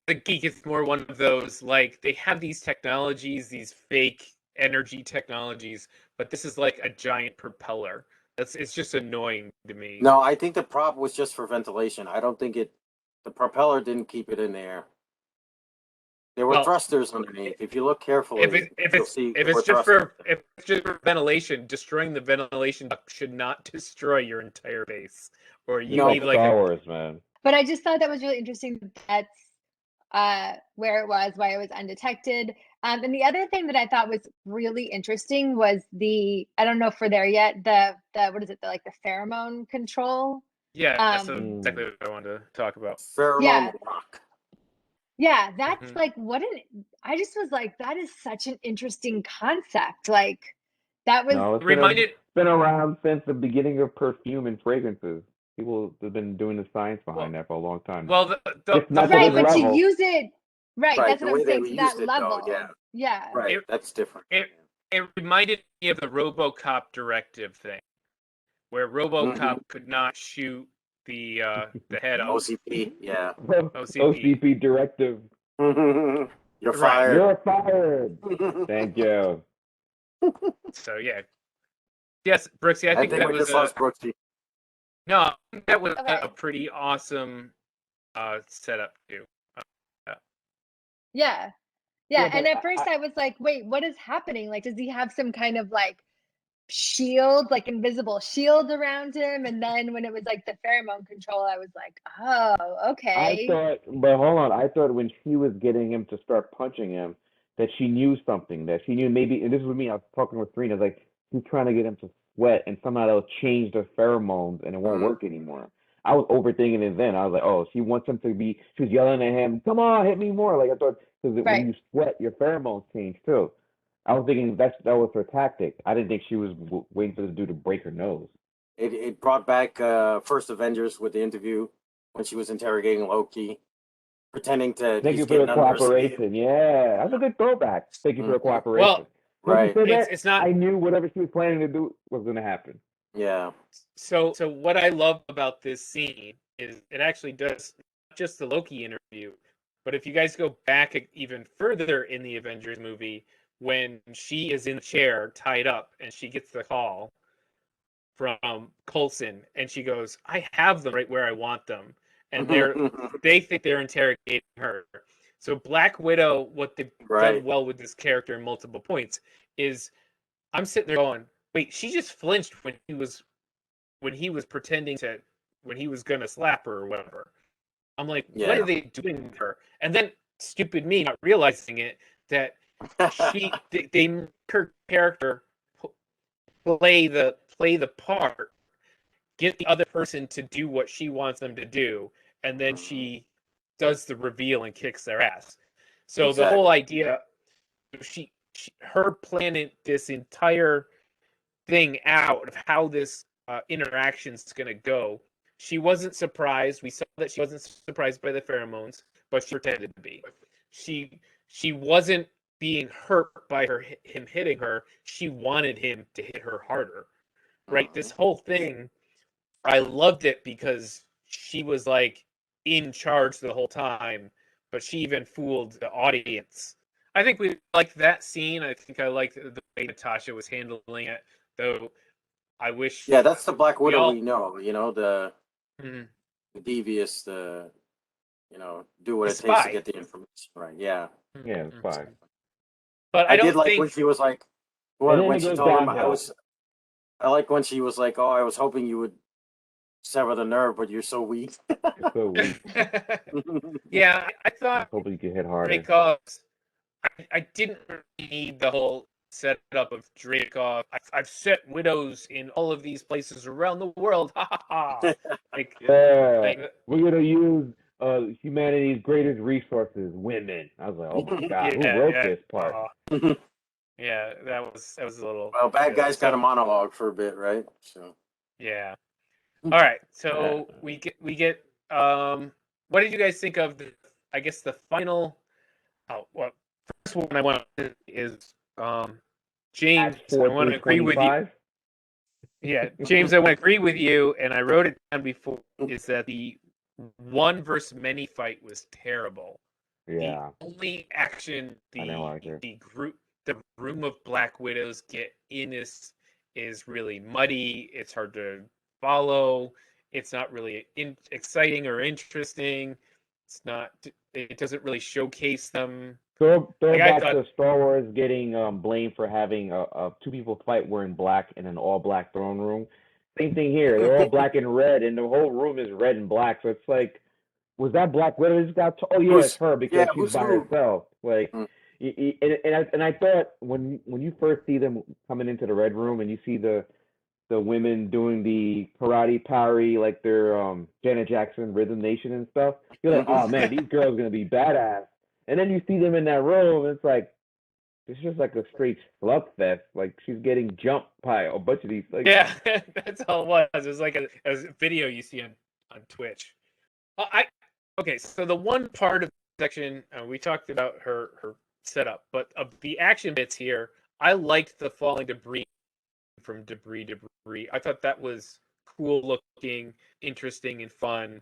Speaker 2: The geek is more one of those like they have these technologies, these fake energy technologies, but this is like a giant propeller. It's just annoying to me.
Speaker 4: No, I think the prop was just for ventilation. I don't think the propeller didn't keep it in the air. There were thrusters underneath. If you look carefully,
Speaker 2: if it's just for ventilation, destroying the ventilation duct should not destroy your entire base. Or you need like
Speaker 3: Star Wars, man.
Speaker 1: But I just thought that was really interesting. That's where it was, why it was undetected. And the other thing that I thought was really interesting was I don't know if we're there yet, the what is it, the pheromone control?
Speaker 2: Yeah, that's exactly what I wanted to talk about.
Speaker 4: Pheromone block.
Speaker 1: Yeah, that's like I just was like, that is such an interesting concept. Like that was
Speaker 2: reminded.
Speaker 3: It's been around since the beginning of perfume and fragrances. People have been doing the science behind that for a long time.
Speaker 2: Well,
Speaker 1: right, but to use it, right, that's what I'm saying, to that level.
Speaker 4: Though,
Speaker 1: yeah.
Speaker 4: Right, that's different.
Speaker 2: It reminded me of the RoboCop directive thing, where RoboCop could not shoot the head off.
Speaker 4: OCP, yeah.
Speaker 3: OCP directive.
Speaker 4: You're fired.
Speaker 3: You're fired. Thank you.
Speaker 2: So yeah. Yes, Brooksy, I think that was
Speaker 4: Brooksy.
Speaker 2: No, I think that was
Speaker 1: Okay.
Speaker 2: a pretty awesome setup too.
Speaker 1: Yeah.
Speaker 3: Yeah,
Speaker 1: Yeah, and
Speaker 3: but
Speaker 1: at first I was like, "Wait, what is happening? Like, does he have some kind of, like, shield, like, invisible shield around him?" And then when it was, like, the pheromone control, I was like, "Oh,
Speaker 3: I
Speaker 1: okay."
Speaker 3: thought, but hold on, I thought when she was getting him to start punching him, that she knew something, that she knew maybe, and this was me, I was talking with Serena, like, she's trying to get him to sweat, and somehow they'll change the pheromones, and it won't work anymore. I was overthinking it then. I was like, oh, she wants him to be, she was yelling at him, come on, hit me more. Like, I thought, because when
Speaker 1: Right.
Speaker 3: you sweat, your pheromones change too. I was thinking that was her tactic. I didn't think she was waiting for the dude to break her nose.
Speaker 4: It brought back first Avengers with the interview when she was interrogating Loki, pretending to
Speaker 3: Thank
Speaker 4: he's
Speaker 3: you for the
Speaker 4: getting under her skin.
Speaker 3: cooperation. Yeah, that's a good throwback. Thank you for the cooperation.
Speaker 2: Well,
Speaker 3: Once
Speaker 4: Right.
Speaker 3: you said that,
Speaker 2: it's not.
Speaker 3: I knew whatever she was planning to do was going to happen.
Speaker 4: Yeah.
Speaker 2: So what I love about this scene is it actually does not just the Loki interview, but if you guys go back even further in the Avengers movie, when she is in the chair tied up and she gets the call from Coulson and she goes, "I have them right where I want them," and they think they're interrogating her. So Black Widow, what they've done well with this character in multiple points is, I'm sitting there going, "Wait, she just flinched when he was pretending to, when he was gonna slap her or whatever." I'm like, what are they doing with her? And then stupid me not realizing it, that they make her character play the part, get the other person to do what she wants them to do, and then she does the reveal and kicks their ass. So the whole idea, her planning this entire thing out of how this interaction's going to go. She wasn't surprised. We saw that she wasn't surprised by the pheromones, but she pretended to be. She wasn't being hurt by him hitting her. She wanted him to hit her harder. Right? This whole thing, I loved it because she was like in charge the whole time, but she even fooled the audience. I think we liked that scene. I think I liked the way Natasha was handling it, though. I wish.
Speaker 4: Yeah, that's the Black Widow we know. You know, the devious, do what it takes to get the information right. Yeah.
Speaker 3: Yeah, it's fine.
Speaker 2: But
Speaker 4: I did like when she was like, when she told him, I like when she was like, "Oh, I was hoping you would sever the nerve, but you're so weak."
Speaker 3: You're so weak.
Speaker 2: Yeah, I thought.
Speaker 3: I hope you could hit harder.
Speaker 2: Because I didn't really need the whole setup of Dreykov. I've set widows in all of these places around the world. Ha ha ha!
Speaker 3: We're gonna use humanity's greatest resources, women. I was like, oh my god, who wrote this part?
Speaker 2: Yeah, that was a little.
Speaker 4: Well, bad guys got a monologue for a bit, right? So.
Speaker 2: Yeah. All right. So we get. What did you guys think of the final? Oh, well, first one I want to is James. I want to agree with you. Yeah, James, I want to agree with you, and I wrote it down before. Is that the one versus many fight was terrible?
Speaker 3: Yeah.
Speaker 2: The only action the room of Black Widows get in is really muddy. It's hard to follow. It's not really exciting or interesting. It's not. It doesn't really showcase them.
Speaker 3: Throw back to Star Wars getting blamed for having two people fight wearing black in an all-black throne room. Same thing here. They're all black and red, and the whole room is red and black. So it's like, was that Black Widow just got? Oh yeah, it's her because she's by herself. Like, and I thought when you first see them coming into the red room and you see the women doing the karate parry like they're Janet Jackson, Rhythm Nation and stuff, you're like, oh man, these girls are gonna be badass. And then you see them in that room, and it's like, it's just like a straight slugfest. Like, she's getting jumped by a bunch of these. Like,
Speaker 2: yeah, that's all it was. It was like a video you see on Twitch. Okay, so the one part of the section we talked about her setup, but of the action bits here, I liked the falling debris from debris. I thought that was cool looking, interesting, and fun,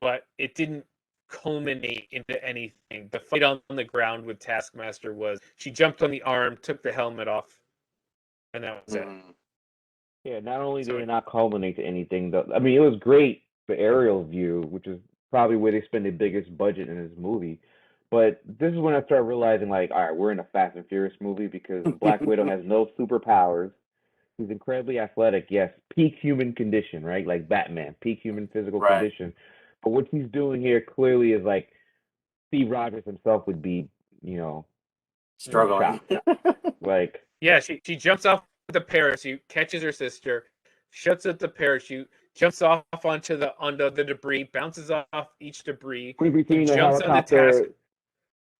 Speaker 2: but it didn't culminate into anything. The fight on the ground with Taskmaster was, she jumped on the arm, took the helmet off, and that was it.
Speaker 3: Yeah, not only did
Speaker 2: So
Speaker 3: it not culminate to anything, though. I mean, it was great the aerial view, which is probably where they spend the biggest budget in this movie. But this is when I started realizing, like, all right, we're in a Fast and Furious movie because Black Widow has no superpowers. He's incredibly athletic, yes, peak human condition, right? Like Batman, peak human physical
Speaker 4: Right.
Speaker 3: condition. But what he's doing here clearly is like Steve Rogers himself would be, you know,
Speaker 4: Struggling.
Speaker 3: shocked. Like,
Speaker 2: yeah, she jumps off the parachute, catches her sister, shuts up the parachute, jumps off onto the debris, bounces off each debris, then
Speaker 3: between the
Speaker 2: jumps on the task.
Speaker 3: helicopter,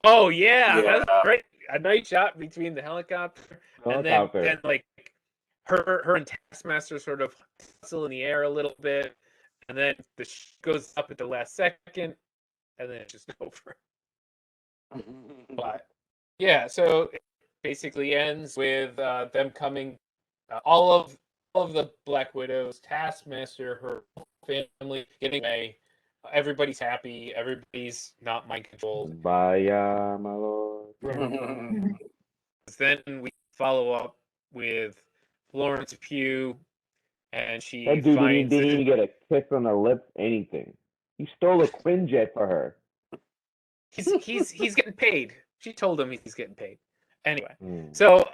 Speaker 2: Oh yeah,
Speaker 4: Yeah.
Speaker 2: that's great. A nice shot between the helicopter and then like her and Taskmaster sort of tussle in the air a little bit, and then goes up at the last second, and then it's just over. But yeah, so it basically ends with them coming, all of the Black Widows, Taskmaster, her family getting away. Everybody's happy. Everybody's not mind controlled.
Speaker 3: Bye, my lord.
Speaker 2: Then we follow up with Florence Pugh, and she
Speaker 3: That dude
Speaker 2: finds
Speaker 3: didn't even get a kiss on the lips, anything. He stole a Quinjet for her.
Speaker 2: he's getting paid. She told him he's getting paid. Anyway, so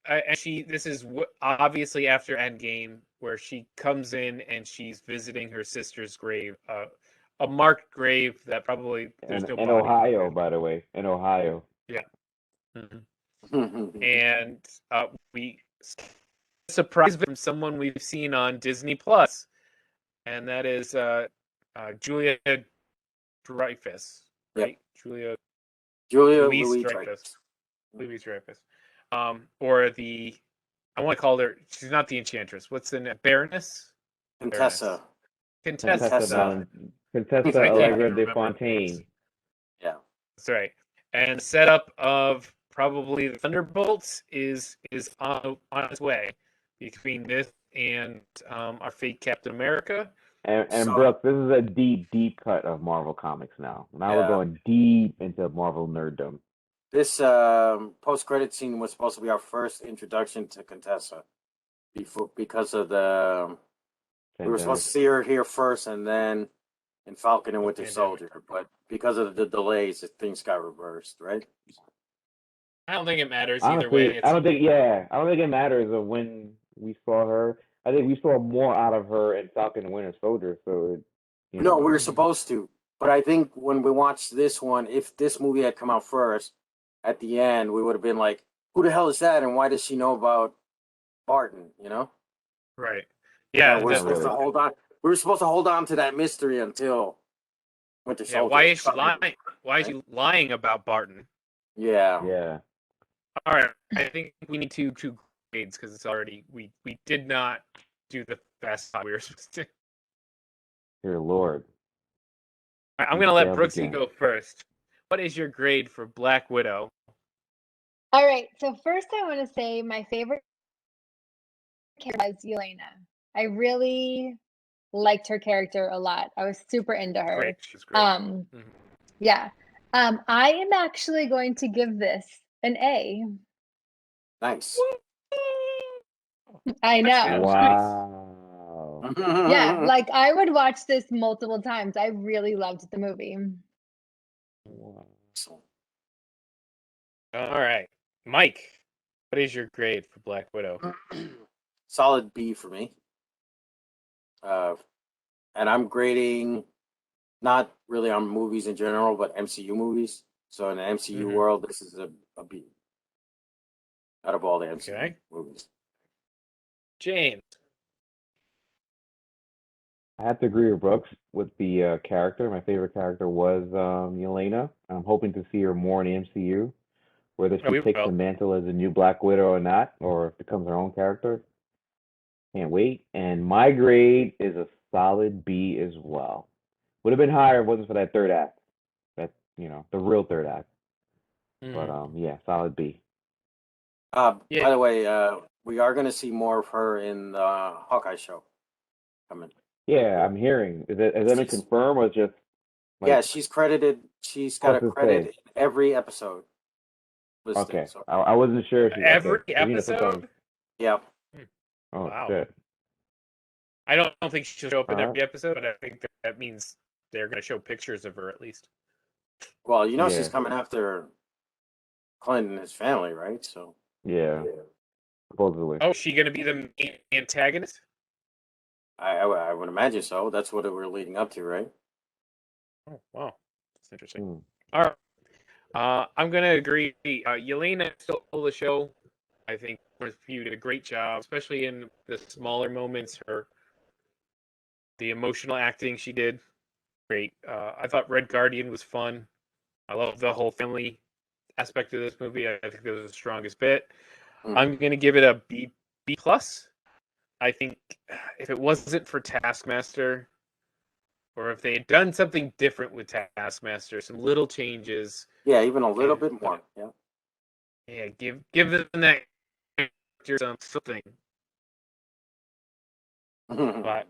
Speaker 2: and this is obviously after Endgame, where she comes in and she's visiting her sister's grave, a marked grave that probably there's no
Speaker 3: in
Speaker 2: body
Speaker 3: Ohio,
Speaker 2: in.
Speaker 3: by the way, in Ohio.
Speaker 2: Yeah. And we surprise from someone we've seen on Disney Plus, and that is Julia Dreyfus, right?
Speaker 4: Yep.
Speaker 2: Julia
Speaker 4: Louis
Speaker 2: Dreyfus. Louis Dreyfus. Or I want to call her. She's not the Enchantress. What's the name? Baroness.
Speaker 4: Contessa.
Speaker 3: Contessa
Speaker 2: I
Speaker 3: Allegra
Speaker 2: can't
Speaker 3: de
Speaker 2: remember.
Speaker 3: Fontaine.
Speaker 4: Yeah.
Speaker 2: That's right. And the setup of probably the Thunderbolts is on its way between this and our fake Captain America.
Speaker 3: And Brooks, this is a deep cut of Marvel Comics now. Now we're going deep into Marvel nerddom.
Speaker 4: This post-credit scene was supposed to be our first introduction to Contessa, because of the we were supposed to see her here first, and then in Falcon and Winter Soldier, but because of the delays, things got reversed, right?
Speaker 2: I don't think it matters
Speaker 3: Honestly,
Speaker 2: either way.
Speaker 3: I don't think it matters of when we saw her. I think we saw more out of her in Falcon and Winter Soldier. So
Speaker 4: No, we were supposed to, but I think when we watched this one, if this movie had come out first, at the end we would have been like, "Who the hell is that? And why does she know about Barton?" You know?
Speaker 2: Right. Yeah.
Speaker 4: We're supposed to hold on. We were supposed to hold on to that mystery until Winter Soldier.
Speaker 2: Why is she lying? Why is she lying about Barton?
Speaker 4: Yeah.
Speaker 3: Yeah.
Speaker 2: All right. I think we need two grades because it's already we did not do the best we were supposed to.
Speaker 3: Dear Lord.
Speaker 2: I'm gonna let Brooksy go first. What is your grade for Black Widow?
Speaker 1: All right. So first, I want to say my favorite character was Yelena. I really liked her character a lot. I was super into her.
Speaker 2: Great. She's great.
Speaker 1: Yeah. I am actually going to give this an A.
Speaker 4: Nice.
Speaker 1: I know.
Speaker 3: Wow.
Speaker 1: Yeah, like I would watch this multiple times. I really loved the movie.
Speaker 3: Wow.
Speaker 2: All right, Mike. What is your grade for Black Widow?
Speaker 4: Solid B for me. And I'm grading not really on movies in general, but MCU movies. So in the MCU world, this is a B. Out of all the MCU movies.
Speaker 2: James.
Speaker 3: I have to agree with Brooks with the character. My favorite character was Yelena. I'm hoping to see her more in the MCU, whether she takes the mantle as a new Black Widow or not, or becomes her own character. Can't wait. And my grade is a solid B as well. Would have been higher if it wasn't for that third act. That, the real third act. But yeah, solid B.
Speaker 4: By the way, we are going to see more of her in the Hawkeye show coming.
Speaker 3: Yeah, I'm hearing. Has that been confirmed or just?
Speaker 4: Yeah, she's credited. She's got a credit in every episode. Listed,
Speaker 3: Okay,
Speaker 4: so.
Speaker 3: I wasn't sure. If
Speaker 2: Every episode?
Speaker 4: Yeah.
Speaker 3: Oh
Speaker 2: Wow.
Speaker 3: shit.
Speaker 2: I don't think she'll show up in
Speaker 3: Alright.
Speaker 2: every episode, but I think that means they're going to show pictures of her at least.
Speaker 4: Well, you know
Speaker 3: Yeah.
Speaker 4: she's coming after Clint and his family, right? So
Speaker 3: Yeah. Supposedly.
Speaker 2: Oh, is she going to be the main antagonist?
Speaker 4: I would imagine so. That's what we're leading up to, right?
Speaker 2: Oh, wow. That's interesting.
Speaker 3: Hmm.
Speaker 2: All right. I'm going to agree. Yelena stole the show. I think you did a great job, especially in the smaller moments. The emotional acting she did, great. I thought Red Guardian was fun. I love the whole family aspect of this movie. I think that was the strongest bit. I'm going to give it a B plus. I think if it wasn't for Taskmaster, or if they had done something different with Taskmaster, some little changes.
Speaker 4: Yeah, even a little bit more. Yeah.
Speaker 2: Yeah, give them that character something. But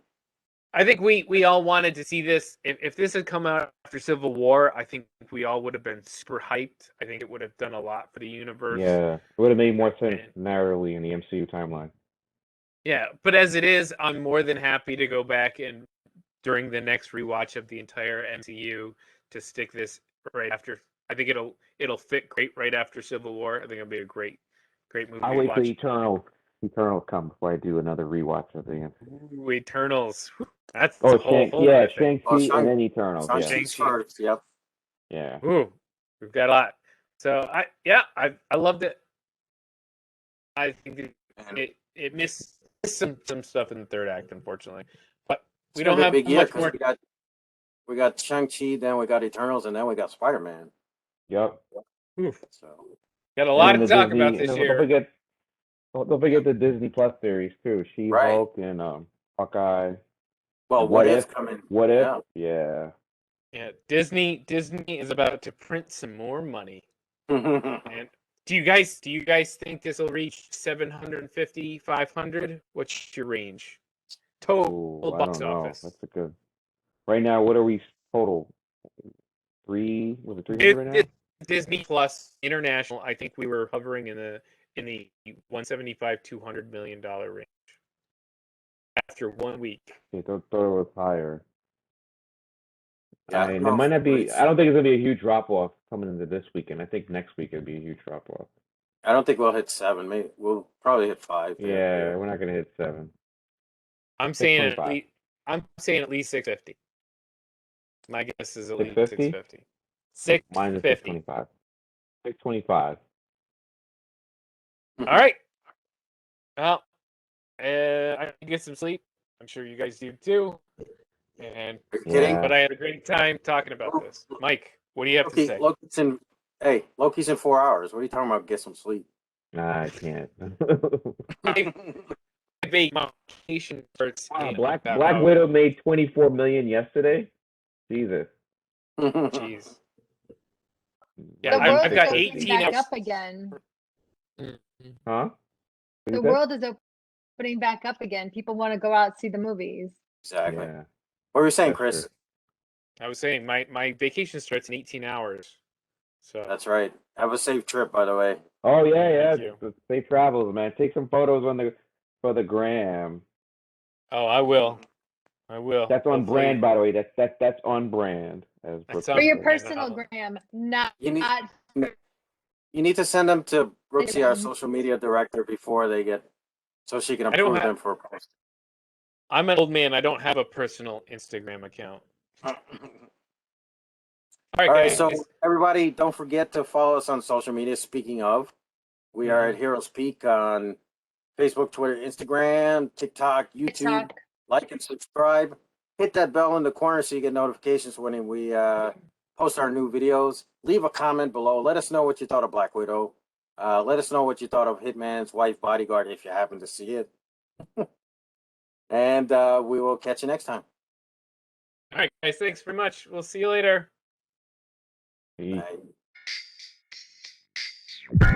Speaker 2: I think we all wanted to see this. If this had come out after Civil War, I think we all would have been super hyped. I think it would have done a lot for the universe.
Speaker 3: Yeah. It would have made more sense
Speaker 2: And-
Speaker 3: narrowly in the MCU timeline.
Speaker 2: Yeah, but as it is, I'm more than happy to go back and during the next rewatch of the entire MCU to stick this right after. I think it'll fit great right after Civil War. I think it'll be a great movie
Speaker 3: I'll
Speaker 2: to
Speaker 3: wait
Speaker 2: watch.
Speaker 3: till Eternals come before I do another rewatch of the MCU.
Speaker 2: Ooh, Eternals. That's
Speaker 3: Oh,
Speaker 2: a whole
Speaker 3: yeah,
Speaker 2: other thing.
Speaker 3: Shang-Chi and then Eternals. Yeah.
Speaker 4: Shang-Chi's first. Yep.
Speaker 3: Yeah.
Speaker 2: Ooh, we've got a lot. So I loved it. I think it missed some stuff in the third act, unfortunately. But we don't have
Speaker 4: big year
Speaker 2: much
Speaker 4: 'cause
Speaker 2: more.
Speaker 4: we got Shang-Chi, then we got Eternals, and then we got Spider-Man.
Speaker 3: Yep.
Speaker 2: Oof.
Speaker 4: So
Speaker 2: Got a lot
Speaker 3: And
Speaker 2: to
Speaker 3: the
Speaker 2: talk
Speaker 3: Disney,
Speaker 2: about this
Speaker 3: don't
Speaker 2: year.
Speaker 3: forget the Disney Plus series too. She-Hulk and Hawkeye.
Speaker 4: well, what if coming?
Speaker 3: What if?
Speaker 4: Yeah.
Speaker 3: Yeah.
Speaker 2: Yeah, Disney is about to print some more money. And do you guys think this will reach 750, 500? What's your range? Total
Speaker 3: Ooh, I
Speaker 2: box
Speaker 3: don't know.
Speaker 2: office.
Speaker 3: That's a good. Right now, what are we total? Was it 300 right now?
Speaker 2: Disney Plus International, I think we were hovering in the 175 $200 million range after 1 week.
Speaker 3: I thought it was higher.
Speaker 4: Yeah,
Speaker 3: I mean, it might not be. I don't think it's gonna be a huge drop off coming into this weekend. I think next week it'll be a huge drop off.
Speaker 4: I don't think we'll hit 7. Maybe we'll probably hit 5.
Speaker 3: Yeah, we're not gonna hit 7.
Speaker 2: I'm saying at
Speaker 3: 625.
Speaker 2: least 650. My guess is at least
Speaker 3: 650?
Speaker 2: 650.
Speaker 3: Mine is 625. 625.
Speaker 2: All right. Well, I can get some sleep. I'm sure you guys do too. And
Speaker 4: kidding?
Speaker 2: but I had a great time talking about this. Mike, what do you have to say?
Speaker 4: Loki's in 4 hours. What are you talking about? Get some sleep.
Speaker 3: Nah, I can't.
Speaker 2: Vacation starts in
Speaker 3: Black
Speaker 2: about-
Speaker 3: Widow made 24 million yesterday. Jesus.
Speaker 2: Jeez.
Speaker 1: The
Speaker 2: Yeah,
Speaker 1: world
Speaker 2: I've
Speaker 1: is
Speaker 2: got
Speaker 1: opening
Speaker 2: 18
Speaker 1: back
Speaker 2: hours.
Speaker 1: up again.
Speaker 3: Huh?
Speaker 1: The world is opening back up again. People want to go out and see the movies.
Speaker 4: Exactly.
Speaker 3: Yeah.
Speaker 4: What were you saying,
Speaker 3: That's
Speaker 4: Chris?
Speaker 3: true.
Speaker 2: I was saying my vacation starts in 18 hours. So
Speaker 4: That's right. Have a safe trip, by the way.
Speaker 3: Oh yeah.
Speaker 2: Thank you.
Speaker 3: Safe travels, man. Take some photos for the gram.
Speaker 2: Oh, I will.
Speaker 3: That's on
Speaker 2: Hopefully-
Speaker 3: brand, by the way. That's on brand. As
Speaker 2: That's
Speaker 3: Brooke
Speaker 2: on
Speaker 1: For your
Speaker 3: said.
Speaker 2: brand.
Speaker 1: personal gram, not
Speaker 4: You need to send them to Brooksy, our social media director, before they get, so she can
Speaker 2: I don't
Speaker 4: approve
Speaker 2: have-
Speaker 4: them for a post.
Speaker 2: I'm an old man. I don't have a personal Instagram account. All right,
Speaker 4: All right,
Speaker 2: guys.
Speaker 4: so everybody, don't forget to follow us on social media. Speaking of, we are at Heroes Peak on Facebook, Twitter, Instagram, TikTok, YouTube.
Speaker 1: TikTok.
Speaker 4: Like and subscribe. Hit that bell in the corner so you get notifications when we post our new videos. Leave a comment below. Let us know what you thought of Black Widow. Let us know what you thought of Hitman's Wife Bodyguard if you happen to see it. And we will catch you next time.
Speaker 2: All right, guys. Thanks very much. We'll see you later.
Speaker 3: Peace.
Speaker 4: Bye.